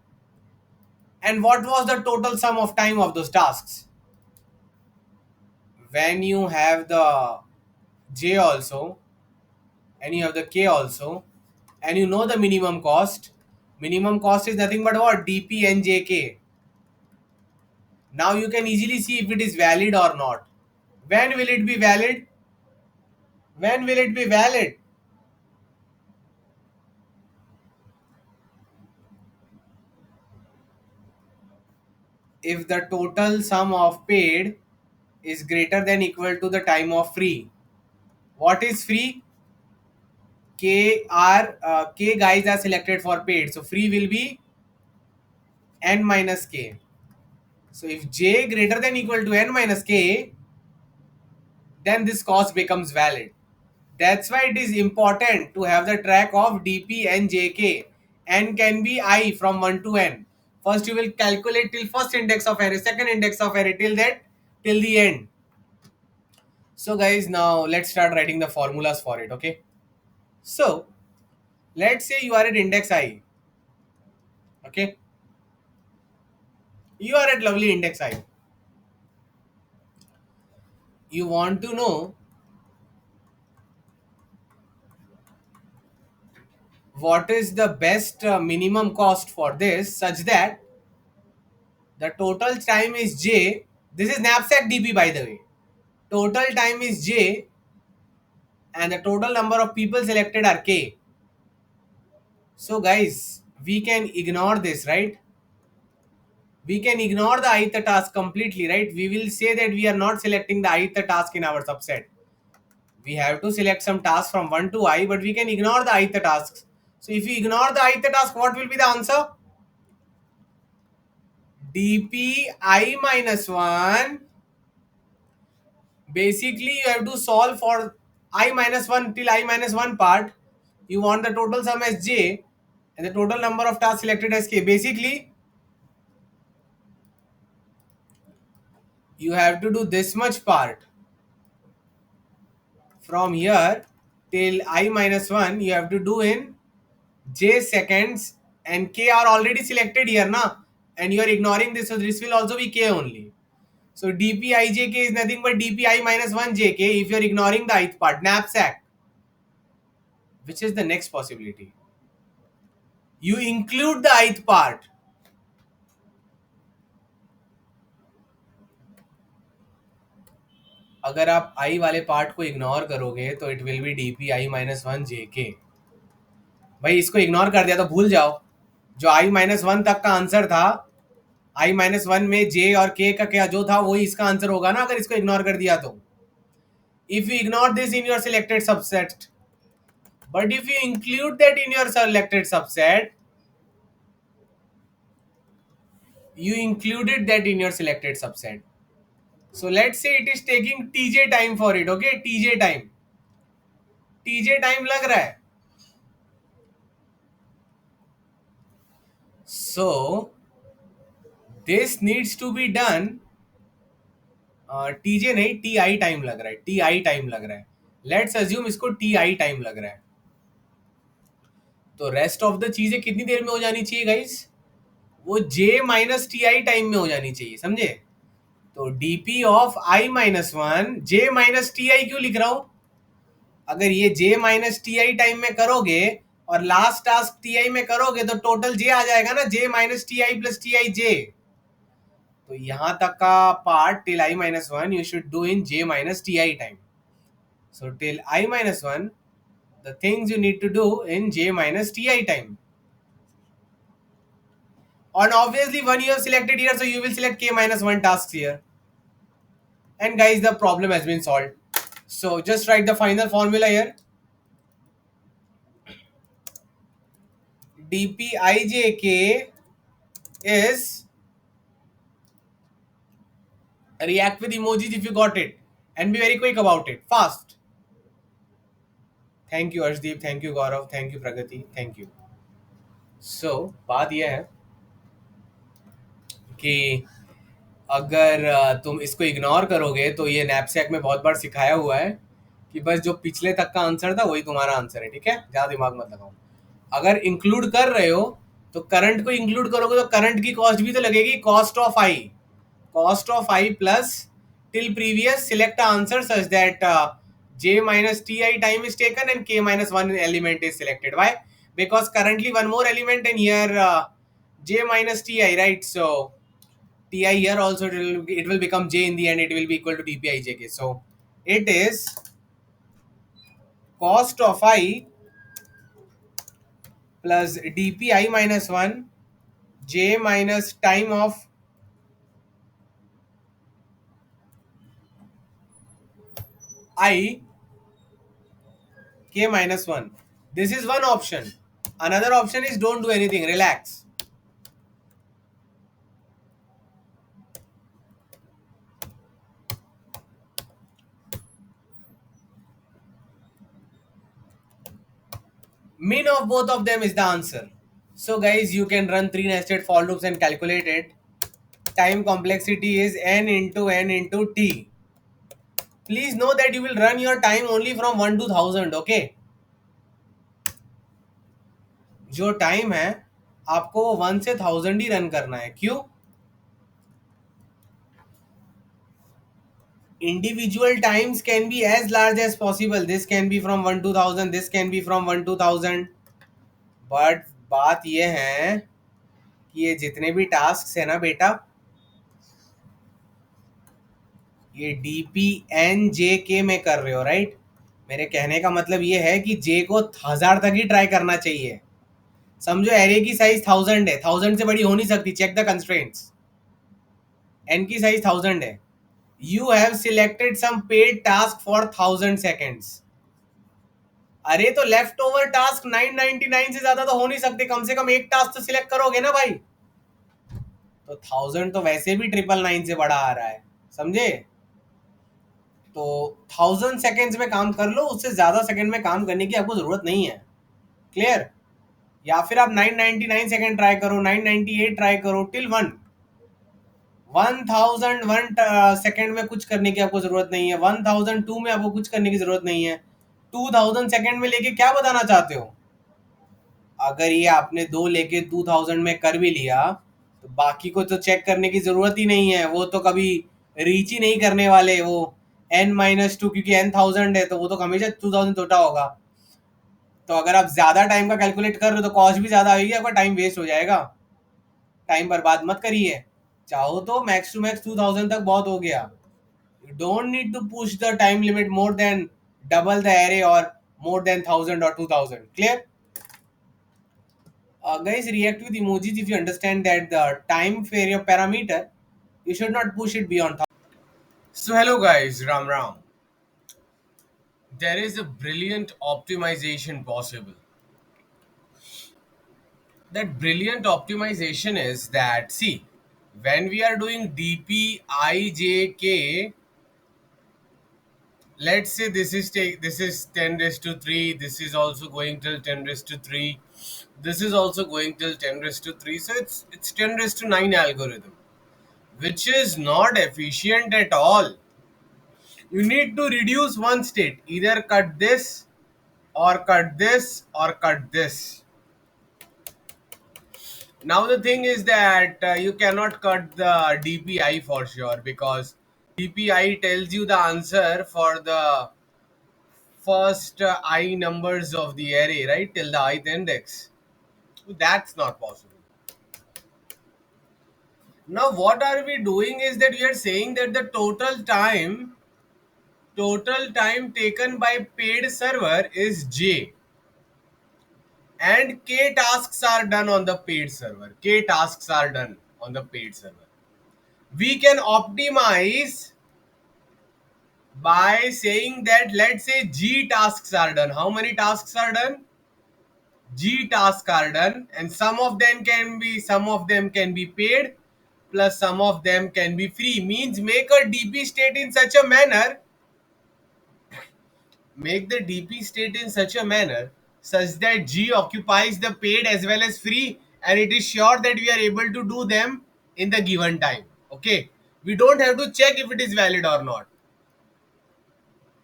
and what was the total sum of time of those tasks? When you have the j also, and you have the k also, and you know the minimum cost. Minimum cost is nothing but what? dp n j k. Now you can easily see if it is valid or not. When will it be valid? When will it be valid? If the total sum of paid is greater than equal to the time of free. What is free? K guys are selected for paid. So free will be n minus k. So if j greater than equal to n minus k, then this cost becomes valid. That's why it is important to have the track of dp and jk. N can be I from 1 to n. First you will calculate till first index of array, second index of array, till the end. So guys, now let's start writing the formulas for it. Okay. So let's say you are at index I. Okay. You are at lovely index I. You want to know what is the best minimum cost for this, such that the total time is j. This is knapsack dp, by the way. Total time is j, and the total number of people selected are k. So guys, we can ignore this, right? We can ignore the ith task completely, right? We will say that we are not selecting the ith task in our subset. We have to select some tasks from 1 to I, but we can ignore the ith tasks. So if you ignore the ith task, what will be the answer? dp I minus 1. Basically, you have to solve for I minus 1 till I minus 1 part. You want the total sum as j and the total number of tasks selected as k. Basically, you have to do this much part. From here till I minus 1, you have to do in j seconds, and k are already selected here na, and you are ignoring this, so this will also be k only. So dpijk is nothing but dpi minus 1 jk if you are ignoring the ith part. Knapsack, which is the next possibility. You include the ith part. अगर आप i वाले part को ignore करोगे तो it will be dpi minus 1 jk. भाई इसको ignore कर दिया तो भूल जाओ, जो i minus 1 तक का आंसर था, i minus 1 में j और k का क्या जो था वही इसका आंसर होगा ना, अगर इसको इग्नोर कर दिया तो. If you ignore this in your selected subset, but if you include that in your selected subset, you included that in your selected subset. So let's say it is taking tj time for it. Okay, tj time लग रहा है. So this needs to be done. tj नहीं, ti time लग रहा है, ti time लग रहा है. लेट्स अज्यूम इसको ti टाइम लग रहा है. तो रेस्ट ऑफ द चीजें कितनी देर में हो जानी चाहिए गाइस? वो j minus T I time में हो जानी चाहिए, समझे? तो dp of i minus 1 j minus T I क्यों लिख रहा हूं? अगर ये j minus T I time में करोगे और लास्ट टास्क टी आई में करोगे तो टोटल j आ जाएगा ना, j minus T I plus T I j. तो यहां तक का part till i minus 1 you should do in j minus T I time. So till I minus 1, the things you need to do in j minus ti time. And obviously one you have selected here, so you will select k minus 1 tasks here. And guys, the problem has been solved. So just write the final formula here. dpijk is, react with emojis if you got it, and be very quick about it, fast. Thank you Arshdeep, thank you Gaurav, thank you Pragati, thank you. So बात यह है कि अगर तुम इसको ignore करोगे तो ये नैपसैक में बहुत बार सिखाया हुआ है कि बस जो पिछले तक का आंसर था वही तुम्हारा आंसर है, ठीक है? ज़्यादा दिमाग मत लगाओ. अगर इंक्लूड कर रहे हो तो करंट को इंक्लूड करोगे तो करंट की कॉस्ट भी तो लगेगी, cost of I plus till previous select answer such that j minus ti time is taken and k minus 1 element is selected. Why? Because currently one more element in here, j minus ti, right? So ti here also it will become j in the end, it will be equal to dpijk. So it is cost of I plus dpi minus 1 j minus time of I k minus 1. This is one option. Another option is don't do anything, relax. Min of both of them is the answer. So guys, you can run 3 nested for loops and calculate it. Time complexity is n into t. Please know that you will run your time only from 1 to 1000, okay? जो time है आपको 1 से 1000 ही run करना है. क्यों? Individual times can be as large as possible. This can be from 1 to 1000, this can be from 1 to 1000. But बात ये है कि ये जितने भी टास्क है ना बेटा, ये dpnjk में कर रहे हो, राइट? मेरे कहने का मतलब ये है कि j को 1000 तक ही ट्राई करना चाहिए. समझो एरे की साइज 1000 है, 1000 से बड़ी हो नहीं सकती. Check the constraints. n की साइज 1000 है, You have selected some paid task for 1000 seconds. अरे तो लेफ्ट ओवर टास्क 999 से ज्यादा तो हो नहीं सकते, कम से कम एक टास्क तो सिलेक्ट करोगे ना भाई। तो 1000 तो वैसे भी 999 से बड़ा आ रहा है, समझे। तो 1000 सेकेंड्स में काम कर लो, उससे ज्यादा सेकंड में काम करने की आपको जरूरत नहीं है। क्लियर। या फिर आप 999 सेकेंड ट्राई करो, 998 ट्राई करो, टिल 1001 में कुछ करने की आपको जरूरत नहीं है, 1002 में आपको कुछ करने की जरूरत नहीं है। 2000 सेकेंड में लेके क्या बताना चाहते हो। अगर ये आपने दो लेके 2000 में कर भी लिया तो बाकी को तो चेक करने की जरूरत ही नहीं है, वो तो कभी रीच ही नहीं करने वाले वो n-2, क्योंकि n 1000 है तो वो तो हमेशा 2000 छोटा होगा। तो अगर आप ज्यादा टाइम का कैलकुलेट कर रहे हो तो कॉस्ट भी ज्यादा आएगी, आपका टाइम वेस्ट हो जाएगा। टाइम बर्बाद मत करिए। चाहो तो मैक्स टू मैक्स 2000 तक बहुत हो गया। You don't need to push the time limit more than double the array और मोर देन 1000 और 2000। Clear. Guys, react with emojis if you understand that the time for your parameter, you should not push it beyond. So hello guys, Ram Ram. There is a brilliant optimization possible. That brilliant optimization is that, see, when we are doing DPIJK, let's say this is 10 raised to 3, this is also going till 10 raised to 3, this is also going till 10 raised to 3, so it's 10 raised to 9 algorithm, which is not efficient at all. You need to reduce one state, either cut this or cut this or cut this. Now the thing is that you cannot cut the DPI for sure, because DPI tells you the answer for the first I numbers of the array, right, till the ith index. So that's not possible. Now what are we doing is that we are saying that the total time taken by paid server is J, and K tasks are done on the paid server. K tasks are done on the paid server. We can optimize by saying that, let's say G tasks are done. How many tasks are done? G tasks are done, and some of them can be paid, plus some of them can be free. Means make a DP state in such a manner, make the DP state in such a manner such that G occupies the paid as well as free, and it is sure that we are able to do them in the given time. Okay, we don't have to check if it is valid or not.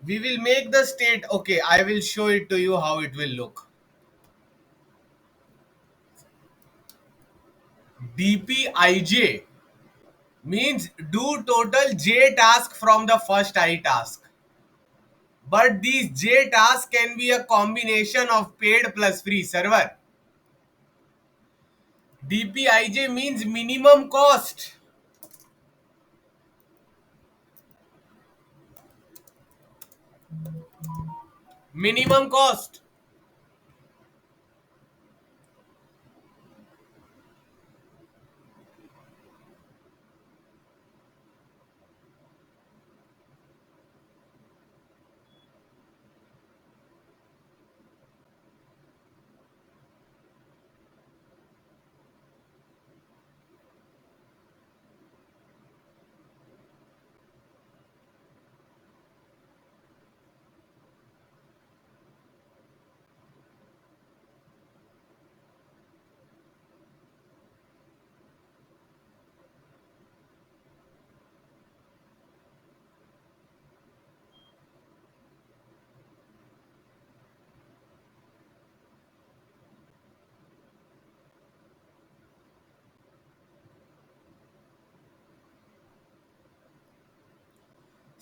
We will make the state. Okay, I will show it to you how it will look. DPIJ means do total J task from the first I task. But these J tasks can be a combination of paid plus free server. DPIJ means minimum cost. Minimum cost.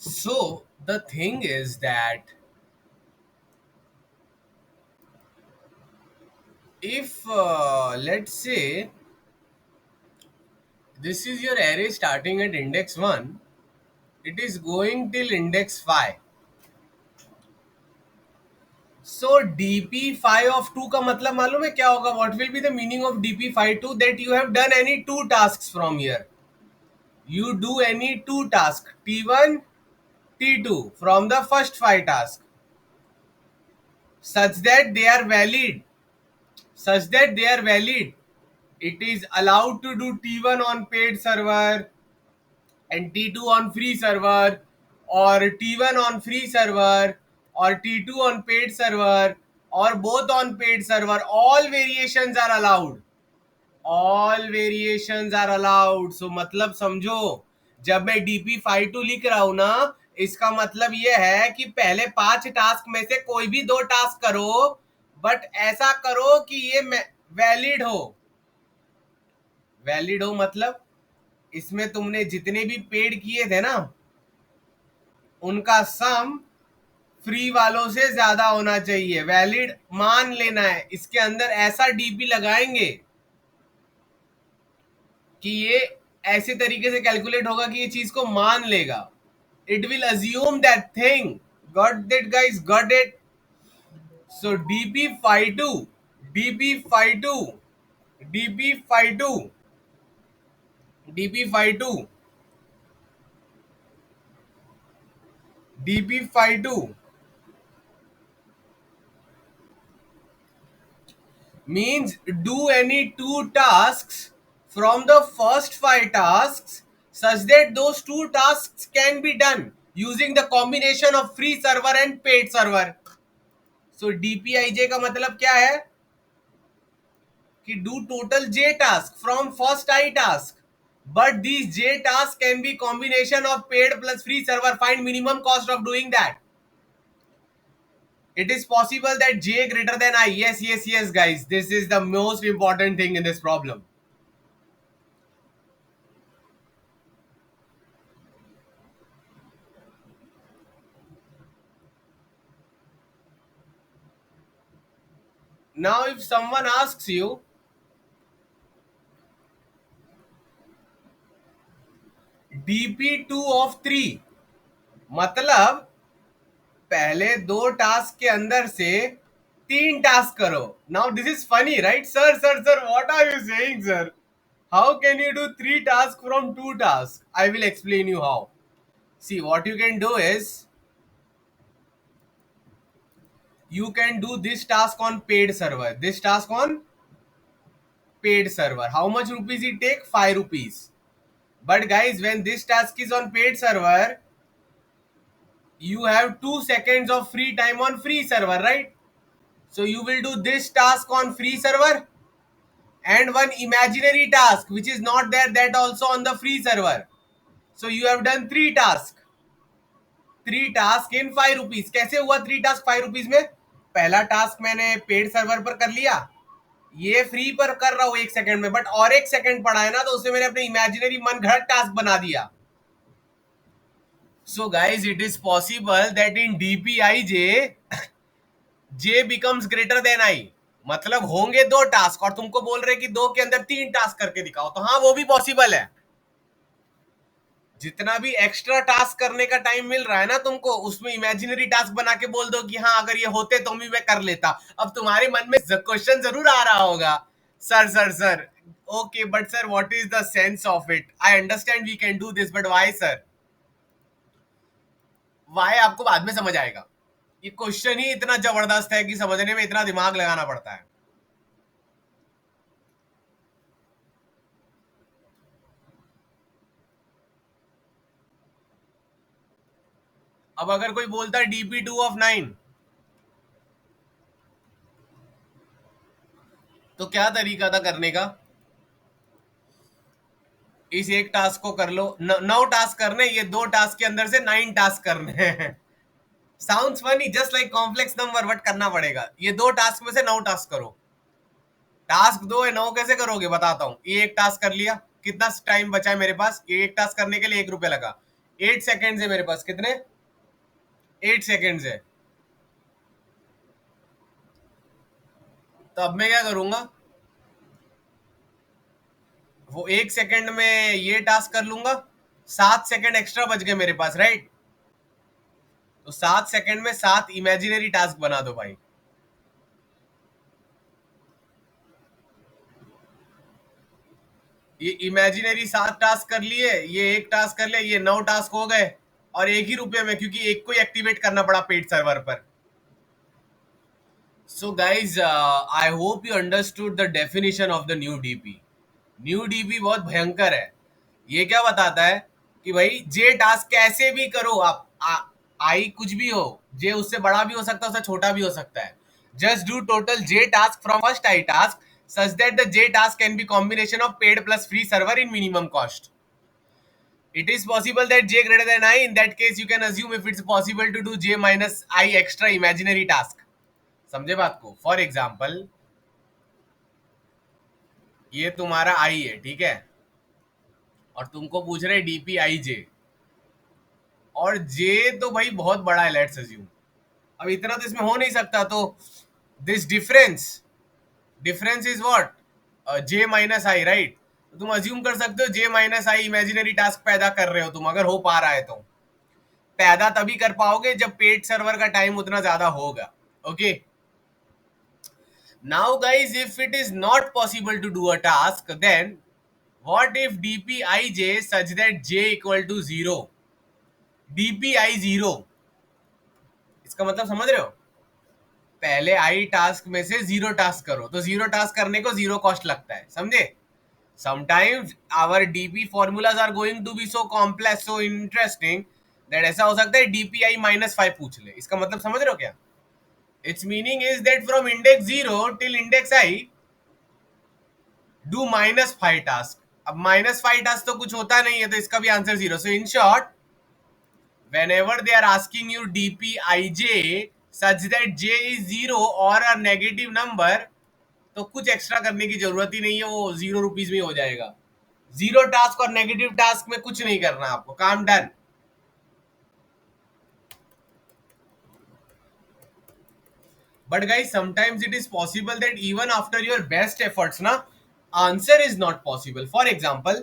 So the thing is that if let's say this is your array starting at index 1, it is going till index 5. So dp5 of 2 का मतलब मालूम है क्या होगा? What will be the meaning of dp5 2? That you have done any two tasks from here. You do any two tasks, T1, T2, from the first 5 tasks, such that they are valid. Such that they are valid. It is allowed to do T1 on paid server and T2 on free server, or T1 on free server, or T2 on paid server, or both on paid server. All variations are allowed. All variations are allowed. So मतलब समझो, जब मैं DP52 लिख रहा हूं ना, इसका मतलब ये है कि पहले 5 टास्क में से कोई भी 2 टास्क करो, बट ऐसा करो कि ये वैलिड हो. वैलिड हो मतलब इसमें तुमने जितने भी पेड किए थे ना, उनका सम फ्री वालों से ज्यादा होना चाहिए. वैलिड मान लेना है. इसके अंदर ऐसा डीपी लगाएंगे कि ये ऐसे तरीके से कैलकुलेट होगा कि ये चीज को मान लेगा. It will assume that thing. Got it guys? Got it? So DP52, DP52, DP52, DP52, DP52 means do any 2 tasks from the first 5 tasks such that those 2 tasks can be done using the combination of free server and paid server. So DPIJ का मतलब क्या है कि do total J task from first I task, but these J tasks can be combination of paid plus free server. Find minimum cost of doing that. It is possible that J greater than I. Yes, yes, yes, guys. This is the most important thing in this problem. Now, if someone asks you, DP2 of 3, मतलब पहले 2 task के अंदर से 3 task करो. Now this is funny, right? Sir sir sir, what are you saying, sir? How can you do 3 task from 2 task? I will explain you how. See, what you can do is you can do this task on paid server, this task on paid server. How much rupees it take? 5 rupees. But guys, when this task is on paid server, you have 2 seconds of free time on free server, right? So you will do this task on free server and one imaginary task which is not there, that also on the free server. So you have done 3 tasks. 3 task in 5 rupees. कैसे हुआ 3 task 5 rupees में? पहला task मैंने paid server पर कर लिया, ये free पर कर रहा हूं 1 सेकंड में, बट और 1 सेकंड पड़ा है ना, तो उसे मैंने अपने इमेजिनरी मन घड़त टास्क बना दिया. So guys, it is possible that in DPIJ, J becomes greater than I. मतलब होंगे 2 टास्क और तुमको बोल रहे कि 2 के अंदर 3 टास्क करके दिखाओ, तो हाँ वो भी पॉसिबल है. जितना भी एक्स्ट्रा टास्क करने का टाइम मिल रहा है ना तुमको, उसमें इमेजिनरी टास्क बना के बोल दो कि हाँ अगर ये होते तो भी मैं कर लेता. अब तुम्हारे मन में क्वेश्चन जरूर आ रहा होगा, sir sir sir, okay but sir what is the sense of it? I understand we can do this, but why sir? Why आपको बाद में समझ आएगा. ये क्वेश्चन ही इतना जबरदस्त है कि समझने में इतना दिमाग लगाना पड़ता है. अब अगर कोई बोलता है DP2 of 9, तो क्या तरीका था करने का? इस 1 टास्क को कर लो. 9 टास्क करने, ये 2 टास्क के अंदर से 9 टास्क करने हैं. Sounds funny, just like complex number, but करना पड़ेगा. ये 2 टास्क में से 9 टास्क करो. टास्क 2 है, 9 कैसे करोगे बताता हूं. ये 1 टास्क कर लिया, कितना टाइम बचा है मेरे पास? ये 1 टास्क करने के लिए 1 रुपया लगा. 8 सेकेंड है मेरे पास. कितने? 8 सेकेंड है. तो अब मैं क्या करूंगा, वो 1 सेकेंड में ये टास्क कर लूंगा. 7 सेकेंड एक्स्ट्रा बच गए मेरे पास, राइट? तो 7 सेकेंड में 7 इमेजिनरी टास्क बना दो भाई. ये इमेजिनरी 7 टास्क कर लिए, ये एक टास्क कर लिया, ये 9 टास्क हो गए और 1 ही रुपये में, क्योंकि एक को ही एक्टिवेट करना पड़ा पेड सर्वर पर. So guys, I hope you understood the definition of the new DP. New DP बहुत भयंकर है. ये क्या बताता है कि भाई जे टास्क कैसे भी करो आप, आई कुछ भी हो, जे उससे बड़ा भी हो सकता है, उससे छोटा भी हो सकता है. Just do total J task from first I task such that the j task can be combination of paid plus free server in minimum cost. It is possible that j greater than I. In that case, you can assume if it's possible to do j minus I extra imaginary task. समझे बात को? For example, ये तुम्हारा आई है, ठीक है, और तुमको पूछ रहे डीपी आई जे, और जे तो भाई बहुत बड़ा है, लेट्स अज्यूम. अब इतना तो इसमें हो नहीं सकता, तो this difference is what, J minus I, right. तुम अज्यूम कर सकते हो जे माइनस आई इमेजिनरी टास्क पैदा कर रहे हो तुम, अगर हो पा रहा है तो. पैदा तभी कर पाओगे जब पेड सर्वर का टाइम उतना ज्यादा होगा. Okay. Now guys, if it is not possible to do a task, then what if dpij such that j equal to 0, dpi 0. इसका मतलब समझ रहे हो? पहले आई टास्क में से 0 टास्क करो, तो 0 टास्क करने को 0 कॉस्ट लगता है, समझे? Sometimes our DP formulas are going to be so complex, so interesting, that ऐसा हो सकता है डीपीआई -5 पूछ ले. इसका मतलब समझ रहे हो क्या? It's meaning is that from index 0 till index I do -5 task. अब -5 टास्क तो कुछ होता नहीं है, तो इसका भी answer 0. So in short, whenever they are asking you dpij such that j is 0 or a negative number, तो कुछ एक्स्ट्रा करने की जरूरत ही नहीं है, वो 0 रुपीज में हो जाएगा. 0 टास्क और नेगेटिव टास्क में कुछ नहीं करना आपको, काम done. But guys, sometimes it is possible that even after your best efforts, na, answer is not possible. For example,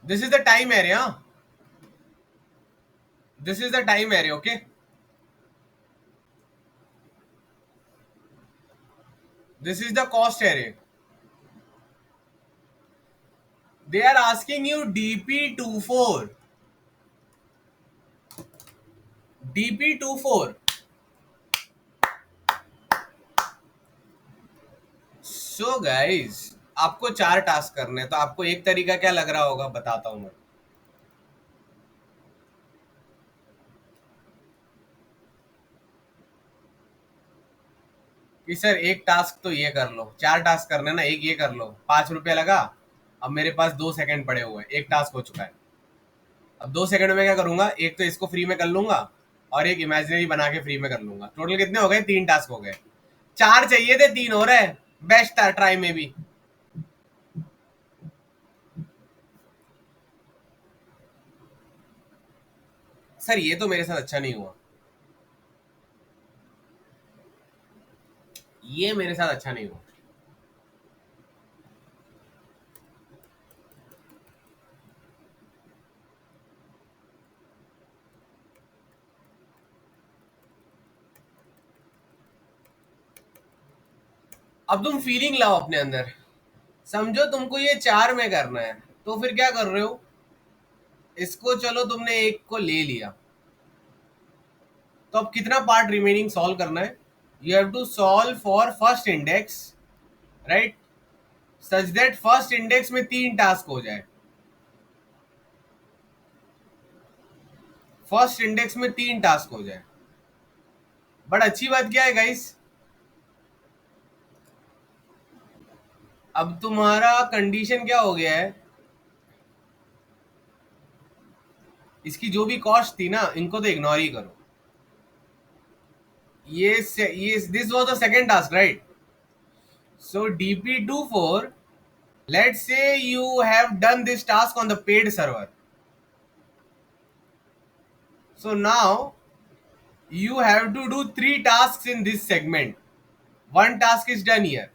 this is the time area. This is the time area, okay? This is the cost area. They are asking you DP24. DP24. So guys, आपको 4 task करने हैं, तो आपको एक तरीका क्या लग रहा होगा बताता हूं मैं. कि सर एक टास्क तो ये कर लो, 4 टास्क करने ना, एक ये कर लो, 5 रुपया लगा. अब मेरे पास 2 सेकंड पड़े हुए हैं, एक टास्क हो चुका है. अब 2 सेकंड में क्या करूंगा, एक तो इसको फ्री में कर लूंगा और एक इमेजिनरी बना के फ्री में कर लूंगा. टोटल कितने हो गए? 3 टास्क हो गए. 4 चाहिए थे, 3 हो रहे. बेस्ट था ट्राई में भी. सर ये तो मेरे साथ अच्छा नहीं हुआ, ये मेरे साथ अच्छा नहीं हुआ. अब तुम फीलिंग लाओ अपने अंदर. समझो तुमको ये 4 में करना है, तो फिर क्या कर रहे हो? इसको चलो तुमने एक को ले लिया, तो अब कितना पार्ट रिमेनिंग सॉल्व करना है? You have to solve for first index, right, such that first index में 3 टास्क हो जाए. फर्स्ट इंडेक्स में 3 टास्क हो जाए. बट अच्छी बात क्या है गाइस, अब तुम्हारा कंडीशन क्या हो गया है, इसकी जो भी कॉस्ट थी ना, इनको तो इग्नोर ही करो. ये this was the second task, right. So dp24, let's say you have done this task on the paid server. So now you have to do 3 tasks in this segment. One task is done here.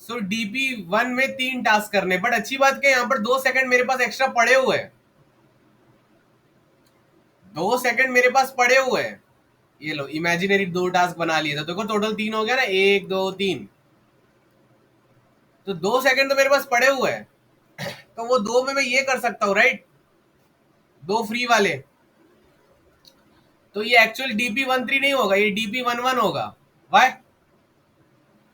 So dp1 में 3 task करने. But अच्छी बात क्या, यहां पर 2 second मेरे पास extra पड़े हुए हैं. 2 सेकंड मेरे पास पड़े हुए हैं. ये लो इमेजिनरी 2 टास्क बना लिए, तो देखो टोटल 3 हो गया ना, 1 2 3। तो 2 सेकंड तो मेरे पास पड़े हुए हैं, तो वो 2 में मैं ये कर सकता हूँ राइट, 2 फ्री वाले। तो ये एक्चुअल DP13 नहीं होगा, ये DP11 होगा। वाई?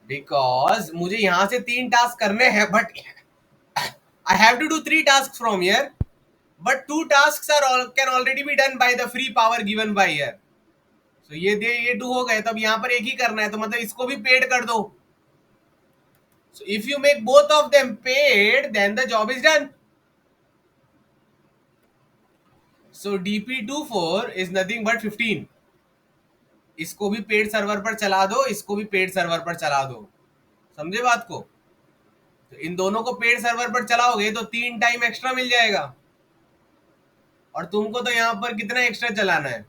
बिकॉज मुझे यहां से 3 टास्क करने हैं, but I have to do 3 task from here, but 2 tasks are all can already be done by the free power given by here. So ये 2 हो गए, तब यहाँ पर एक ही करना है, तो मतलब इसको भी पेड कर दो. So if you make both of them paid, then the job is done. So DP24 is nothing but 15. इसको भी पेड सर्वर पर चला दो, इसको भी पेड सर्वर पर चला दो, समझे बात को? तो इन दोनों को पेड सर्वर पर चलाओगे तो 3 टाइम एक्स्ट्रा मिल जाएगा, और तुमको तो यहाँ पर कितना एक्स्ट्रा चलाना है?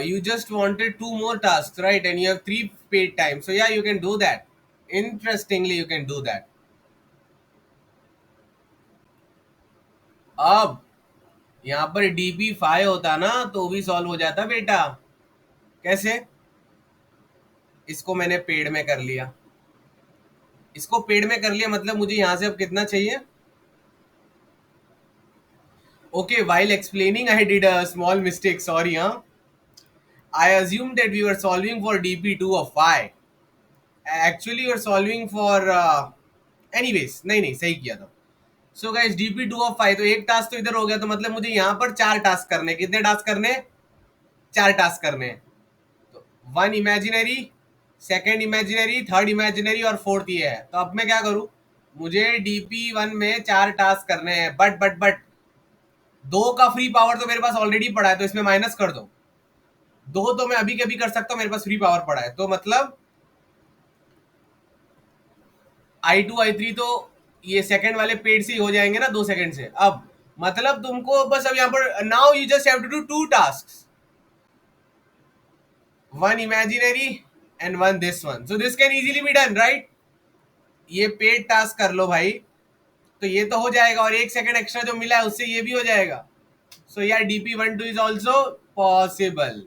You just wanted 2 more tasks, right? And you have 3 paid times. So yeah, you can do that. Interestingly, you can do that. अब यहाँ पर DP5 होता ना तो भी सॉल्व हो जाता बेटा। कैसे? इसको मैंने पेड में कर लिया, इसको पेड में कर लिया, मतलब मुझे यहाँ से अब कितना चाहिए? Okay, while explaining, I did a small mistake. Sorry, huh? I assumed that we were solving for DP2 of phi. Actually, you are solving for. Anyways, नहीं नहीं सही किया था। सो गाइस DP2 of 5, तो एक टास्क तो इधर हो गया, तो मतलब मुझे यहाँ पर 4 टास्क करने, कितने टास्क करने? 4 टास्क करने। तो 1 imaginary, second imaginary, third imaginary और फोर्थ ये है। तो अब मैं क्या करूं? मुझे DP1 में 4 टास्क करने हैं, बट 2 का फ्री पावर तो मेरे पास ऑलरेडी पड़ा है, तो इसमें माइनस कर दो। 2 तो मैं अभी के अभी कर सकता हूँ, मेरे पास फ्री पावर पड़ा है, तो मतलब I2 I3 तो ये सेकंड वाले पेड से ही हो जाएंगे ना 2 सेकंड से। अब मतलब तुमको बस अब यहाँ पर now you just have to do 2 task, 1 imaginary and 1 this 1, so this can easily be done right. ये पेड टास्क कर लो भाई, तो ये तो हो जाएगा, और 1 सेकंड एक्स्ट्रा जो मिला है उससे ये भी हो जाएगा। सो यार DP12 इज ऑल्सो पॉसिबल।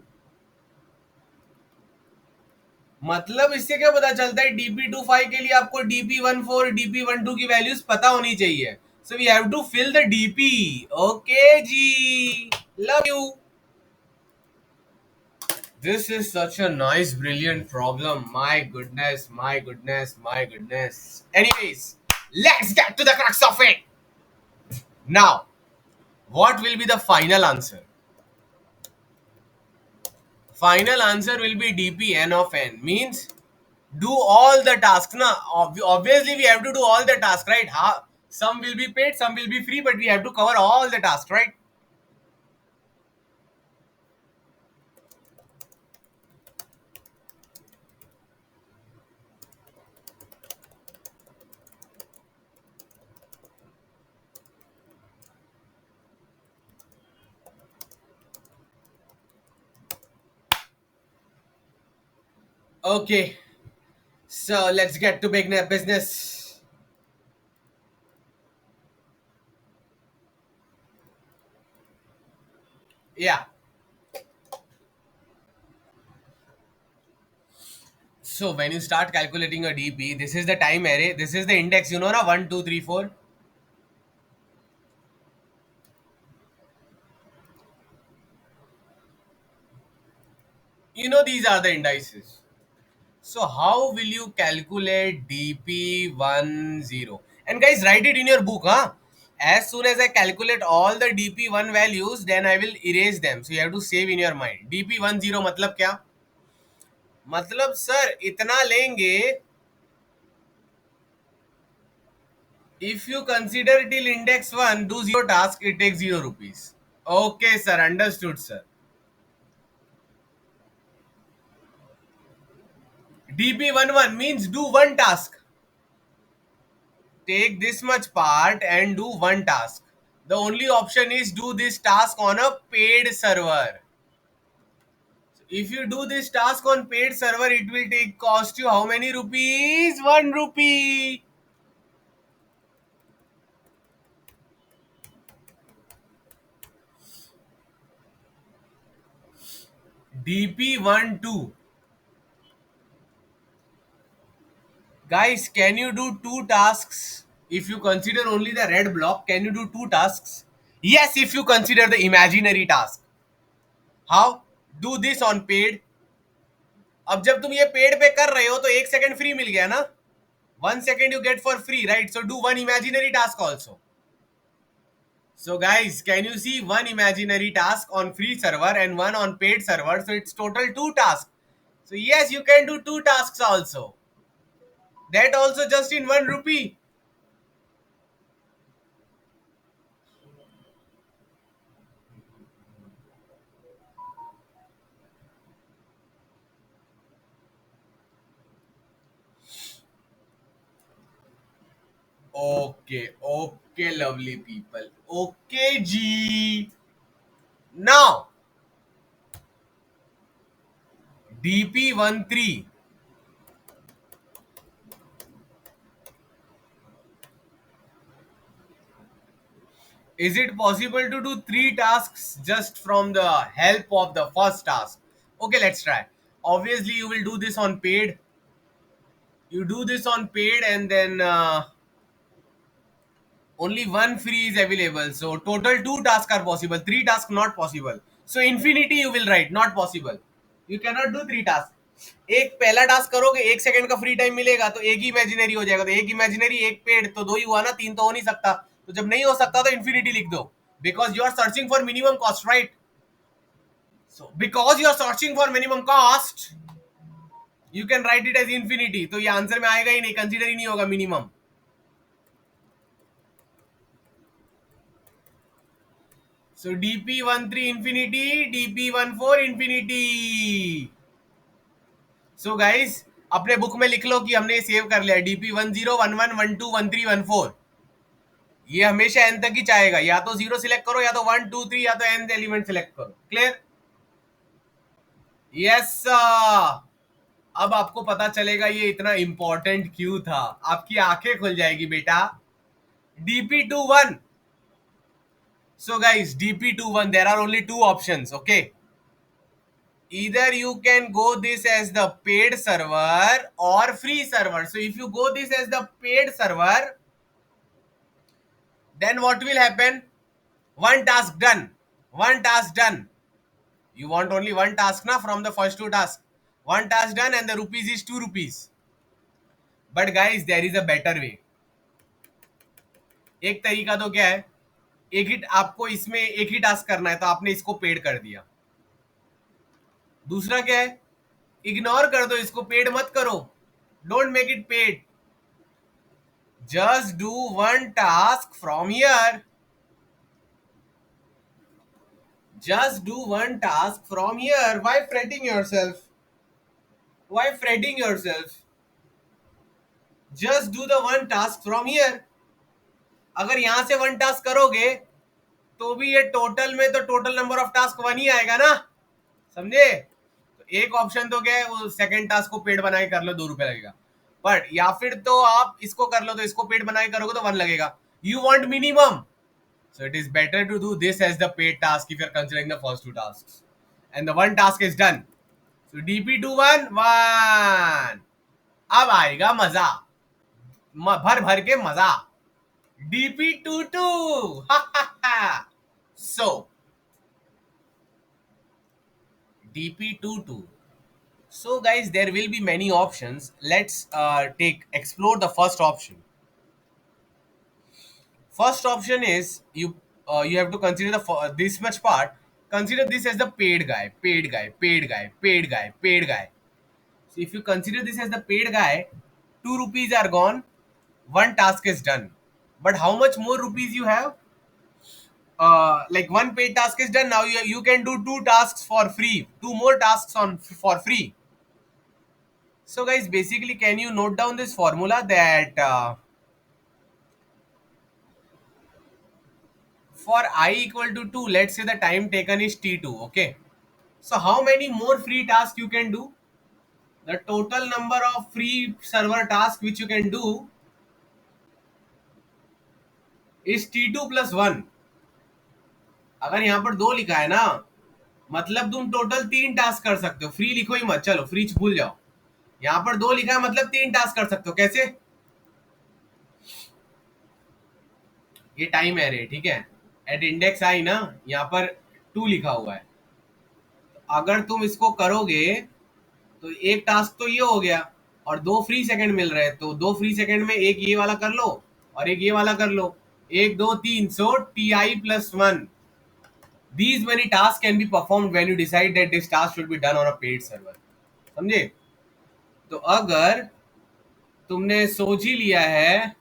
मतलब इससे क्या पता चलता है? DP25 के लिए आपको DP14 DP12 की वैल्यूज पता होनी चाहिए। So we have to fill the DP। Okay जी, love you. This is such a nice, brilliant problem. My goodness, my goodness, my goodness. Anyways, let's get to the crux of it. Now, what will be the final answer? Final answer will be DPN of n. Means do all the tasks. Na? Obviously, we have to do all the tasks, right? Some will be paid, some will be free, but we have to cover all the tasks, right? Okay, so let's get to big business. Yeah. So when you start calculating a DP, this is the time array, this is the index, you know, na 1, 2, 3, 4. You know, these are the indices. So how will you calculate DP10? And guys, write it in your book, huh? As soon as I calculate all the DP1 values, then I will erase them. So you have to save in your mind. DP10 मतलब क्या? मतलब sir इतना लेंगे, if you consider till index 1, do 0 task, it takes 0 rupees. Okay, sir, understood, sir. DP11 means do 1 task. Take this much part and do 1 task. The only option is do this task on a paid server. If you do this task on paid server, it will take cost you how many rupees? 1 rupee. DP12. Guys, can you do two tasks? If you consider only the red block, can you do two tasks? Yes, if you consider the imaginary task. How? Do this on paid. अब जब तुम ये paid पे कर रहे हो तो 1 second free मिल गया ना. 1 second you get for free, right? So do one imaginary task also. So guys, can you see one imaginary task on free server and one on paid server? So it's total two tasks. So yes, you can do two tasks also. That also just in 1 rupee. Okay, okay, lovely people. Okay, G. Now, DP13. Is it possible to do three tasks just from the help of the first task? Okay, let's try. Obviously, you will do this on paid. You do this on paid, and then only one free is available. So total two tasks are possible. Three tasks not possible. So infinity you will write not possible. You cannot do three tasks. एक पहला task करोगे 1 second का free time मिलेगा तो एक ही imaginary हो जाएगा. तो एक इमेजिनरी एक पेड तो दो ही हुआ ना. तीन तो हो नहीं सकता. तो जब नहीं हो सकता तो इन्फिनिटी लिख दो. Because you are searching for minimum cost, right? So because you are searching for minimum cost you can write it as infinity. तो ये आंसर में आएगा ही नहीं, कंसिडर ही नहीं होगा minimum. So DP13 infinity, DP14 infinity. So guys, अपने book में लिख लो कि हमने सेव कर लिया DP10, 11, 12, 13, 14. ये हमेशा n तक ही चाहेगा. या तो 0 सिलेक्ट करो, या तो 1, 2, 3, या तो n एलिमेंट सिलेक्ट करो. क्लियर? Yes sir. अब आपको पता चलेगा ये इतना इंपॉर्टेंट क्यों था. आपकी आंखें खुल जाएगी बेटा. DP21. So guys, DP21, there are only two options, okay? Either you can go this as the paid server or free server. So if you go this as the paid server, then what will happen? One task done. One task done. You want only one task now from the first two tasks. One task done and the rupees is 2 rupees. But guys, there is a better way. एक तरीका तो क्या है? एक ही आपको इसमें एक ही task करना है तो आपने इसको पेड कर दिया. दूसरा क्या है? इग्नोर कर दो इसको, पेड मत करो. Don't make it paid. Just do one task from here. Just do one task from here. Why fretting yourself? Why fretting yourself? Just do the one task from here. अगर यहां से one task करोगे तो भी ये total में तो total number of task one ही आएगा ना. समझे? तो एक ऑप्शन तो क्या है, वो सेकंड टास्क को पेड बना के कर लो, 2 रुपए लगेगा. बट या फिर तो आप इसको कर लो, तो इसको पेड बना के करोगे तो 1 लगेगा. You want minimum. So it is better to do this as the paid task if you are considering the first two tasks. And the one task is done. So DP21 1. अब आएगा मजा. भर भर के मजा. DP22. So DP22. So guys, there will be many options. Let's explore the first option. First option is you have to consider this much part. Consider this as the paid guy, paid guy, paid guy, paid guy, paid guy. So if you consider this as the paid guy, 2 rupees are gone, one task is done. But how much more rupees you have? Like one paid task is done. Now you can do two tasks for free, two more tasks for free. So guys, basically, can you note down this formula that for I equal to 2, let's say the time taken is t2, okay? So how many more free tasks you can do? The total number of free server tasks which you can do is T2 plus 1. अगर यहाँ पर 2 लिखा है ना, मतलब तुम total 3 task कर सकते हो. फ्री लिखो ही मत, चलो फ्री भूल जाओ. यहाँ पर 2 लिखा है मतलब 3 टास्क कर सकते हो. कैसे? ये टाइम एरे, ठीक है. एट इंडेक्स आई ना, यहाँ पर 2 लिखा हुआ है. अगर तुम इसको करोगे तो एक टास्क तो ये हो गया और 2 फ्री सेकंड मिल रहे हैं, तो 2 फ्री सेकंड में एक ये वाला कर लो और एक ये वाला कर लो. 1 2 3, सो ti plus 1. These many tasks can be performed when you decide that this task should be done on a paid server. समझे? तो अगर तुमने सोच ही लिया है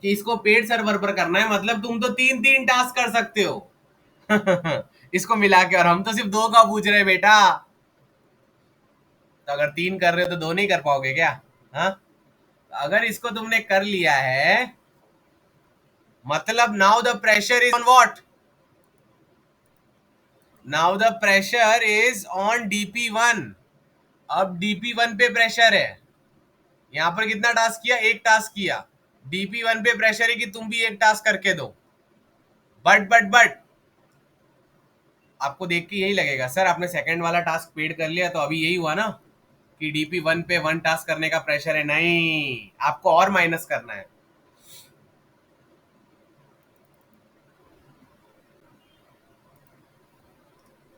कि इसको पेड सर्वर पर करना है, मतलब तुम तो 3 टास्क कर सकते हो. इसको मिला के. और हम तो सिर्फ 2 का पूछ रहे हैं बेटा. तो अगर 3 कर रहे हो तो 2 नहीं कर पाओगे क्या? हाँ, अगर इसको तुमने कर लिया है मतलब now the pressure is on what? Now the pressure is on DP1. अब DP1 पे प्रेशर है. यहां पर कितना टास्क किया? 1 टास्क किया. DP1 पे प्रेशर है कि तुम भी 1 टास्क करके दो. बट आपको देख के यही लगेगा सर आपने सेकंड वाला टास्क पेड कर लिया, तो अभी यही हुआ ना कि DP1 पे 1 टास्क करने का प्रेशर है. नहीं, आपको और माइनस करना है.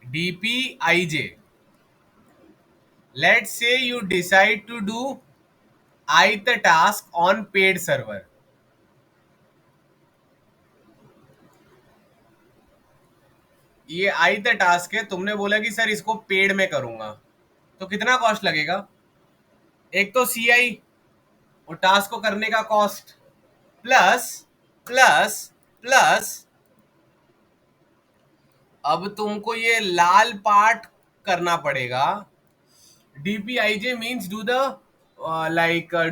DPIJ. Let's say you decide to do ith task on paid server. ये ith टास्क है, तुमने बोला कि सर इसको पेड में करूंगा, तो कितना कॉस्ट लगेगा? एक तो CI और टास्क को करने का कॉस्ट प्लस प्लस प्लस अब तुमको ये लाल पार्ट करना पड़ेगा. DPIJ means do the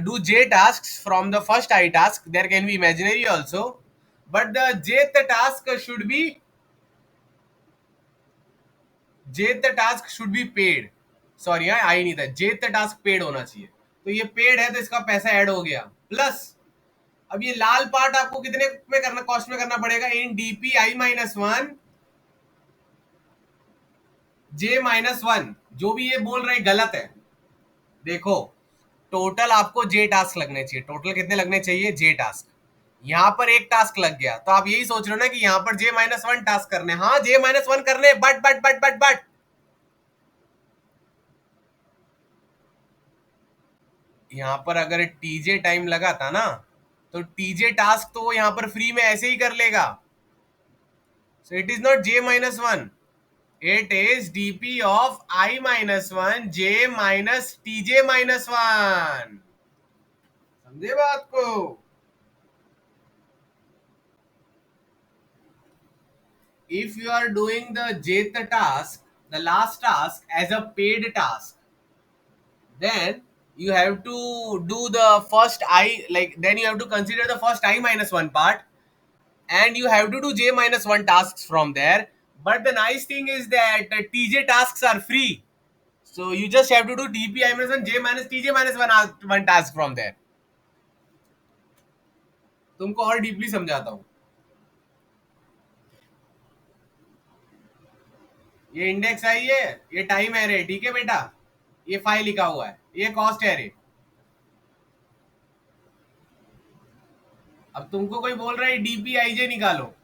do J tasks from the first I task. There can be imaginary also, but the jth task should be paid. Sorry, यहाँ आई नहीं था. jth टास्क पेड होना चाहिए, तो ये पेड है तो इसका पैसा ऐड हो गया. प्लस अब ये लाल पार्ट आपको कितने में करना, कॉस्ट में करना पड़ेगा? इन DPI-1 J-1. जो भी ये बोल रहे गलत है. देखो, टोटल आपको J टास्क लगने चाहिए. टोटल कितने लगने चाहिए? J task. यहां पर 1 टास्क लग गया, तो आप यही सोच रहे हो ना कि यहां पर J-1 टास्क करने. हाँ, J-1 करने, बट यहां पर अगर TJ टाइम लगा था ना, तो TJ टास्क तो यहां पर फ्री में ऐसे ही कर लेगा. So it is not J-1, it is DP of I-1 J minus TJ-1. समझे बात को? If you are doing the jth task, the last task, as a paid task, then you have to do the first then you have to consider the first I-1 part, and you have to do J-1 tasks from there. But the nice thing is that TJ tasks are free, so you just have to do DP-1 J minus TJ-1 task from there. तुमको और deeply समझाता हूँ. ये index आई है, ये time array, ठीक है बेटा. ये फाइल लिखा हुआ है, ये कॉस्ट एरे. अब तुमको कोई बोल रहा है DPIJ निकालो,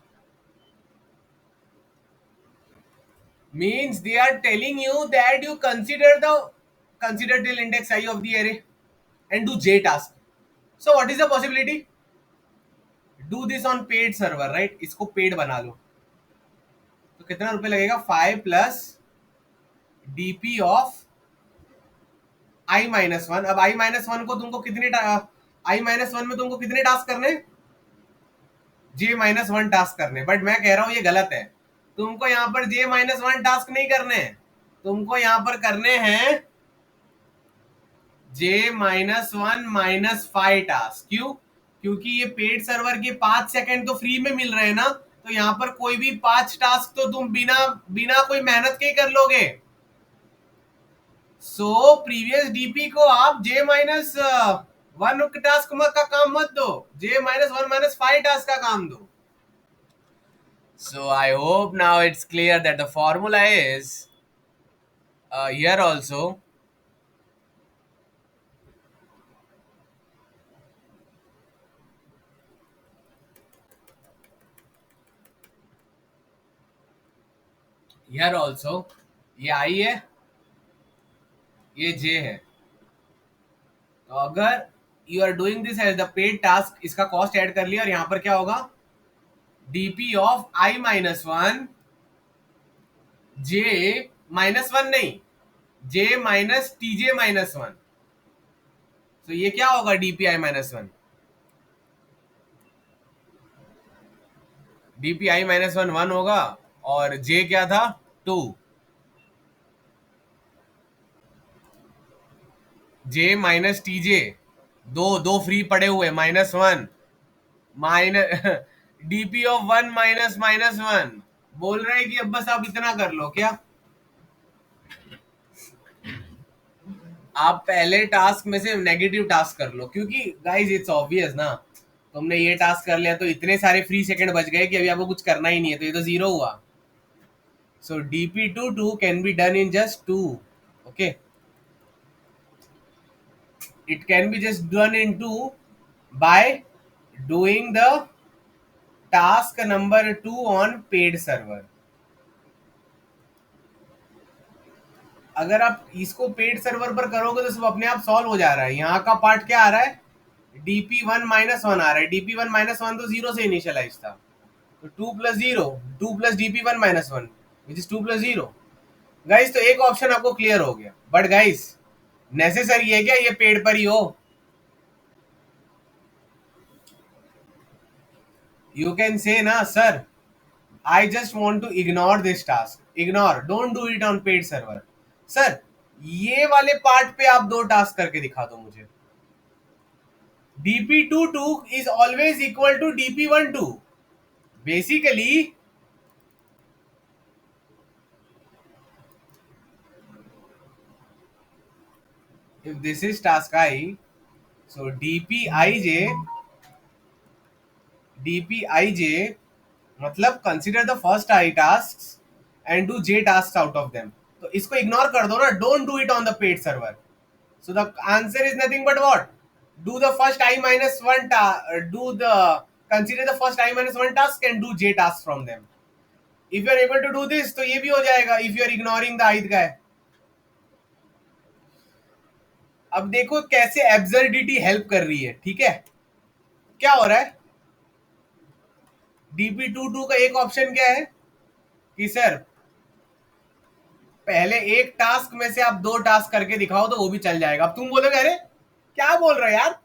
means they are telling you that you consider till index I of the array and do J task. So what is the possibility? Do this on paid server, right? इसको paid बना लो, तो कितना रुपए लगेगा? 5 plus DP of I-1. अब I-1 को तुमको I-1 में तुमको कितने टास्क करने? J-1 टास्क करने. बट मैं कह रहा हूं ये गलत है. तुमको यहां पर J-1 टास्क नहीं करने, तुमको यहां पर करने हैं J-1 -5 टास्क. क्यों? क्योंकि ये पेड सर्वर के 5 सेकंड तो फ्री में मिल रहे हैं ना, तो यहाँ पर कोई भी 5 टास्क तो तुम बिना बिना कोई मेहनत के ही कर लोगे। सो प्रीवियस डीपी को आप J-1 टास्क का काम मत दो, J-1 - 5 टास्क का काम दो। So I hope now it's clear that the formula is here also. Here also ये I है, ये J है। तो अगर you are doing this as the paid task, इसका कॉस्ट ऐड कर लिया और यहां पर क्या होगा, डीपी ऑफ I-1 J-1 नहीं, J-TJ-1। तो ये क्या होगा, डीपी I-1, डीपी I-1 1 होगा और J क्या था, 2। J-TJ, दो फ्री पड़े हुए, -1 माइनस डीपी ऑफ 1 -1 बोल रहे हैं कि अब बस आप इतना कर लो। क्या आप पहले टास्क में से नेगेटिव टास्क कर लो, क्योंकि गाइस इट्स ऑब्वियस ना, तुमने ये टास्क कर लिया तो इतने सारे फ्री सेकंड बच गए कि अभी आपको कुछ करना ही नहीं है, तो ये तो 0 हुआ। सो dp2 can be done in just 2। Okay, it can be just done in 2 by doing the task number 2 on paid server। अगर आप इसको पेड सर्वर पर करोगे तो सब अपने आप सॉल्व हो जा रहा है। यहाँ का पार्ट क्या आ रहा है, dp1 - 1 आ रहा है। dp1 - 1 तो 0 से इनिशियलाइज था, तो 2 + 0, 2 + dp1 - 1 विच इज 2 + 0। गाइस तो एक ऑप्शन आपको क्लियर हो गया, बट गाइस नेसेसरी है क्या ये पेड पर ही हो? यू कैन से ना, sir I just want to ignore this task, ignore, don't do it on paid server. Sir ये वाले पार्ट पे आप 2 टास्क करके दिखा दो मुझे। dp22 is always equal to dp12 basically। if this is task I, so dpij मतलब consider the first I tasks and do J tasks out of them. तो इसको इग्नोर कर दो ना, don't do it on the paid server. So the answer is nothing but what, do the first I-1 do the consider the first I-1 task and do J tasks from them। if you are able to do this तो ये भी हो जाएगा if you are ignoring the ith guy। अब देखो कैसे absurdity help कर रही है, ठीक है। क्या हो रहा है, dp22 का एक ऑप्शन क्या है कि सर पहले एक टास्क में से आप 2 टास्क करके दिखाओ तो वो भी चल जाएगा। अब तुम बोलोगे अरे क्या बोल रहे हो यार,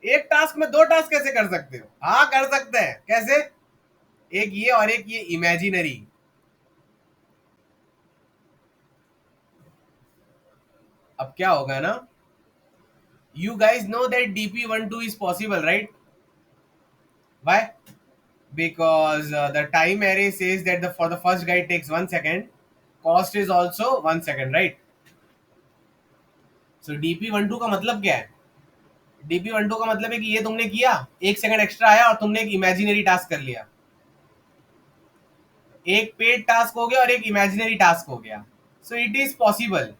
एक टास्क में 2 टास्क कैसे कर सकते हो? हाँ कर सकते हैं, कैसे, एक ये और एक ये इमेजिनरी। अब क्या होगा ना, you guys know that dp12 is possible, right? Why? Because the time array says that for the first guy takes 1 second, cost is also 1 second, right? so dp12 का मतलब क्या है, dp12 का मतलब है कि ये तुमने किया, 1 सेकंड एक्स्ट्रा आया और तुमने एक इमेजिनरी टास्क कर लिया। एक पेड टास्क हो गया और एक इमेजिनरी टास्क हो गया। So it is possible,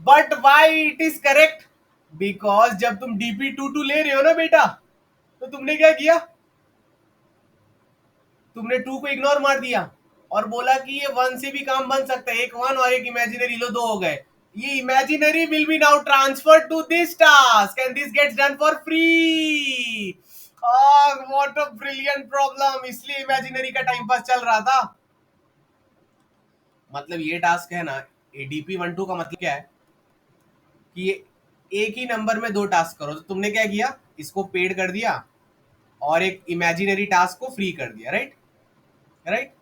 but why it is correct, because जब तुम dp22 ले रहे हो ना बेटा, तो तुमने क्या किया, तुमने 2 को इग्नोर मार दिया और बोला कि ये 1 से भी काम बन सकता है, एक 1 और एक इमेजिनरी लो, 2 हो गए। ये imaginary will be now transferred to this task and this gets done for free. What a brilliant problem, इसलिए इमेजिनरी का टाइम पास चल रहा था। मतलब ये टास्क है ना, dp12 का मतलब क्या है कि एक ही नंबर में 2 टास्क करो। तो तुमने क्या किया, इसको पेड कर दिया और एक इमेजिनरी टास्क को फ्री कर दिया, राइट राइट।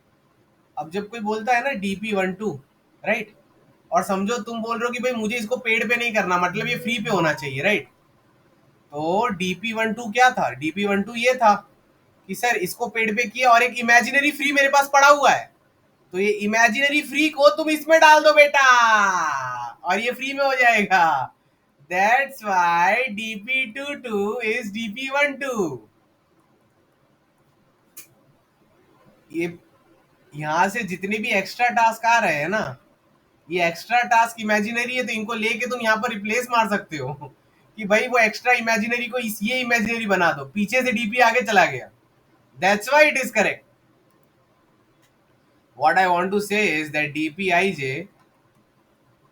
अब जब कोई बोलता है ना dp12, राइट, और समझो तुम बोल रहे हो कि भाई मुझे इसको पेड पे नहीं करना, मतलब ये फ्री पे होना चाहिए, राइट। तो dp12 क्या था, dp12 ये था कि सर इसको पेड पे किया और एक इमेजिनरी फ्री मेरे पास पड़ा हुआ है, तो ये इमेजिनरी फ्री को तुम इसमें डाल दो बेटा और ये फ्री में हो जाएगा. That's why DP22 is DP12. ये यहाँ से जितने भी एक्स्ट्रा टास्क आ रहे हैं ना, ये एक्स्ट्रा टास्क इमेजिनरी है, तो इनको लेके तुम यहाँ पर रिप्लेस मार सकते हो कि भाई वो एक्स्ट्रा इमेजिनरी को ये इमेजिनरी बना दो, पीछे से डीपी आगे चला गया. That's why it is correct. What I want to say is that DPIJ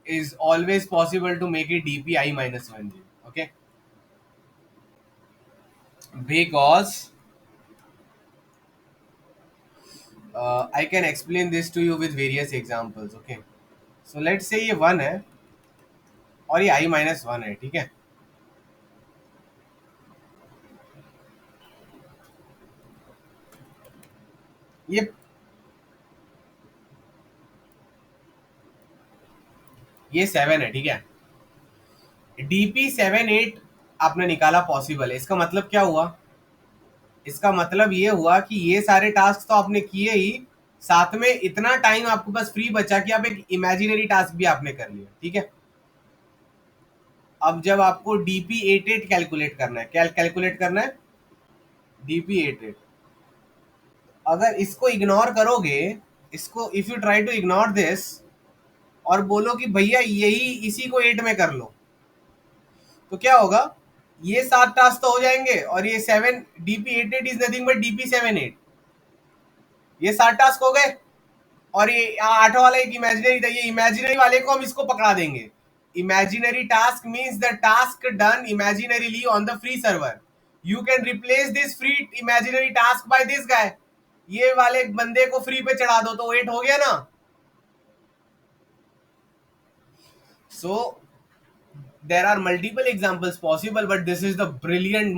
is always possible to make it DPI minus 1J. Okay? Because I can explain this to you with various examples. Okay? So let's say ये 1 है और ये I minus 1 है. ठीक है? ये 7 है. ठीक है? DP78 आपने निकाला पॉसिबल है. इसका मतलब क्या हुआ? इसका मतलब ये हुआ कि ये सारे टास्क तो आपने किए ही, साथ में इतना टाइम आपके पास फ्री बचा कि आप एक इमेजिनरी टास्क भी आपने कर लिया. ठीक है? अब जब आपको DP88 कैलकुलेट करना है, क्या कैलकुलेट करना है? DP88. अगर इसको इग्नोर करोगे, इसको if you try to ignore this और बोलो कि भैया यही इसी को 8 में कर लो, तो क्या होगा? ये 7 टास्क तो हो जाएंगे और ये 7 DP88 is nothing but DP78. ये 7 टास्क हो गए और ये 8 वाला एक इमेजिनरी था, ये इमेजिनरी वाले को हम इसको पकड़ा देंगे. Imaginary task means the task done imaginarily on the free server. You can replace this free imaginary task by this guy. ये वाले बंदे को फ्री पे चढ़ा दो तो 8 हो गया ना. सो there are multiple examples possible, but this is the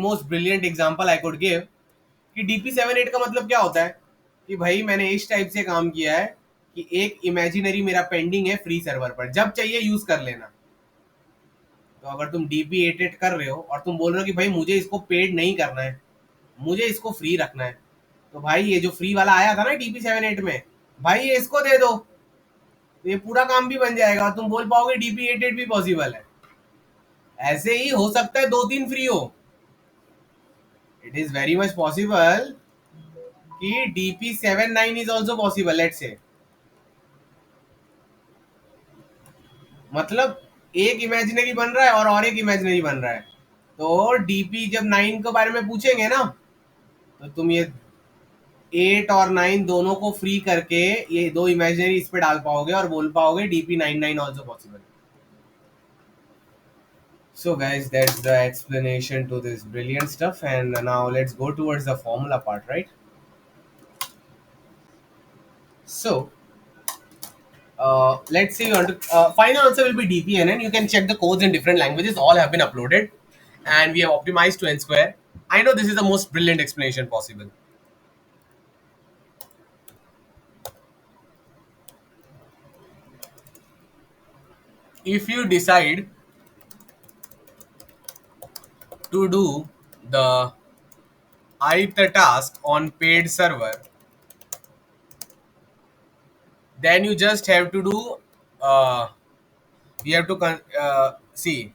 most brilliant example I could give. कि DP78 का मतलब क्या होता है कि भाई मैंने इस टाइप से काम किया है कि एक इमेजिनरी मेरा पेंडिंग है फ्री सर्वर पर, जब चाहिए यूज कर लेना. तो अगर तुम DP88 कर रहे हो और तुम बोल रहे हो कि भाई मुझे इसको पेड नहीं करना है, मुझे इसको फ्री रखना है, तो भाई ये जो फ्री वाला आया था ना DP78 में, भाई ये इसको दे दो, तो ये पूरा काम भी बन जाएगा और तुम बोल पाओगे DP88 भी पॉसिबल है. ऐसे ही हो सकता है 2-3 फ्री हो. It is very much possible कि DP79 is also possible. Let's say मतलब एक इमेजिनरी बन रहा है और एक इमेजिनरी बन रहा है, तो DP जब 9 के बारे में पूछेंगे ना, तो तुम ये 8 और 9 दोनों को फ्री करके ये दो इमेजिनरी इस पे डाल पाओगे और बोल पाओगे DP99 also possible. So guys, that's the explanation to this brilliant stuff, and now let's go towards the formula part, right? So let's say you want to final answer will be DPNN. You can check the codes in different languages, all have been uploaded, and we have optimized to n square. I know this is the most brilliant explanation possible. If you decide to do the ith task on paid server, then you just have to do you have to see,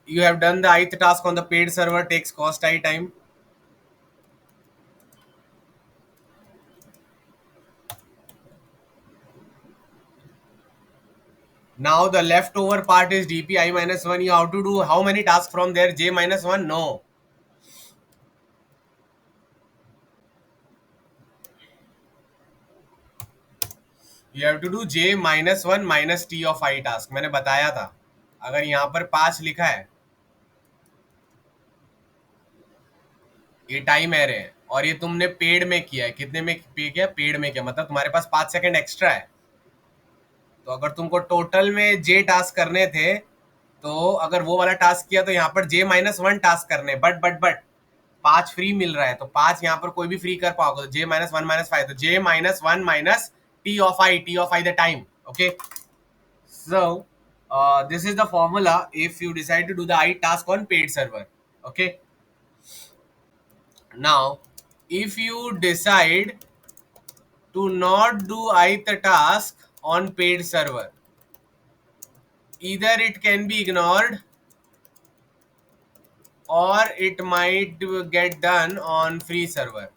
you have done the ith task on the paid server, takes cost I time. Now the leftover part is DPI minus 1. You have to do how many tasks from there? J minus 1? No. You have to do J minus 1 minus T of I task. मैंने बताया था. अगर यहाँ पर 5 लिखा है, ये time array है और ये तुमने पेड में किया है. कितने में पे किया? पेड में किया, मतलब तुम्हारे पास 5 सेकंड एक्स्ट्रा है. तो अगर तुमको टोटल में J टास्क करने थे, तो अगर वो वाला टास्क किया तो यहाँ पर J minus 1 टास्क करने. बट 5 फ्री मिल रहा है, तो 5 यहाँ पर कोई भी फ्री कर पाओगे, तो J minus 1 minus 5, तो J minus 1 minus T of I the time. Okay, so this is the formula if you decide to do the I task on paid server. Okay, now if you decide to not do either task on paid server, either it can be ignored or it might get done on free server.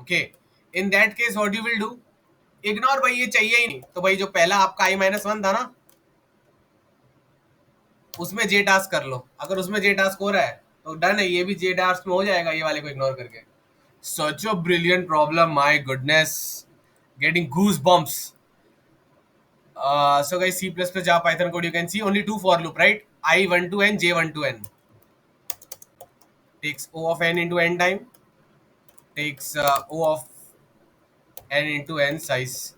Okay, in that case what you will do, ignore भाई ये चाहिए ही नहीं, तो भाई जो पहला आपका I-1 था ना, उसमें जे टास्क कर लो। अगर उसमें जे टास्क हो रहा है तो डन है, ये भी जे टास्क में हो जाएगा ये वाले को इग्नोर करके। Such a brilliant problem, my goodness, getting goose bumps. So guys, C++ Java Python code, you can see only two for loop, right? I1 to n, J1 to n. Takes O of n into n time, takes O of n into n size.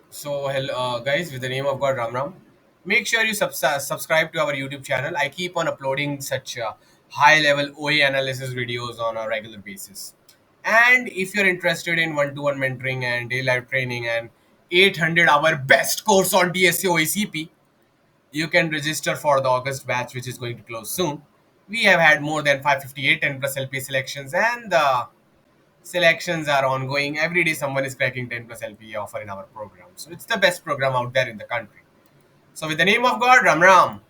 So, hello, guys, with the name of God, Ram Ram. Make sure you subscribe to our YouTube channel. I keep on uploading such high level OA analysis videos on a regular basis. And if you're interested in one-to-one mentoring and day life training and 800-hour best course on DSA OACP, you can register for the August batch, which is going to close soon. We have had more than 558 10 plus LP selections, and the selections are ongoing. Every day, someone is cracking 10 plus LP offer in our program. So, it's the best program out there in the country. So, with the name of God, Ram Ram.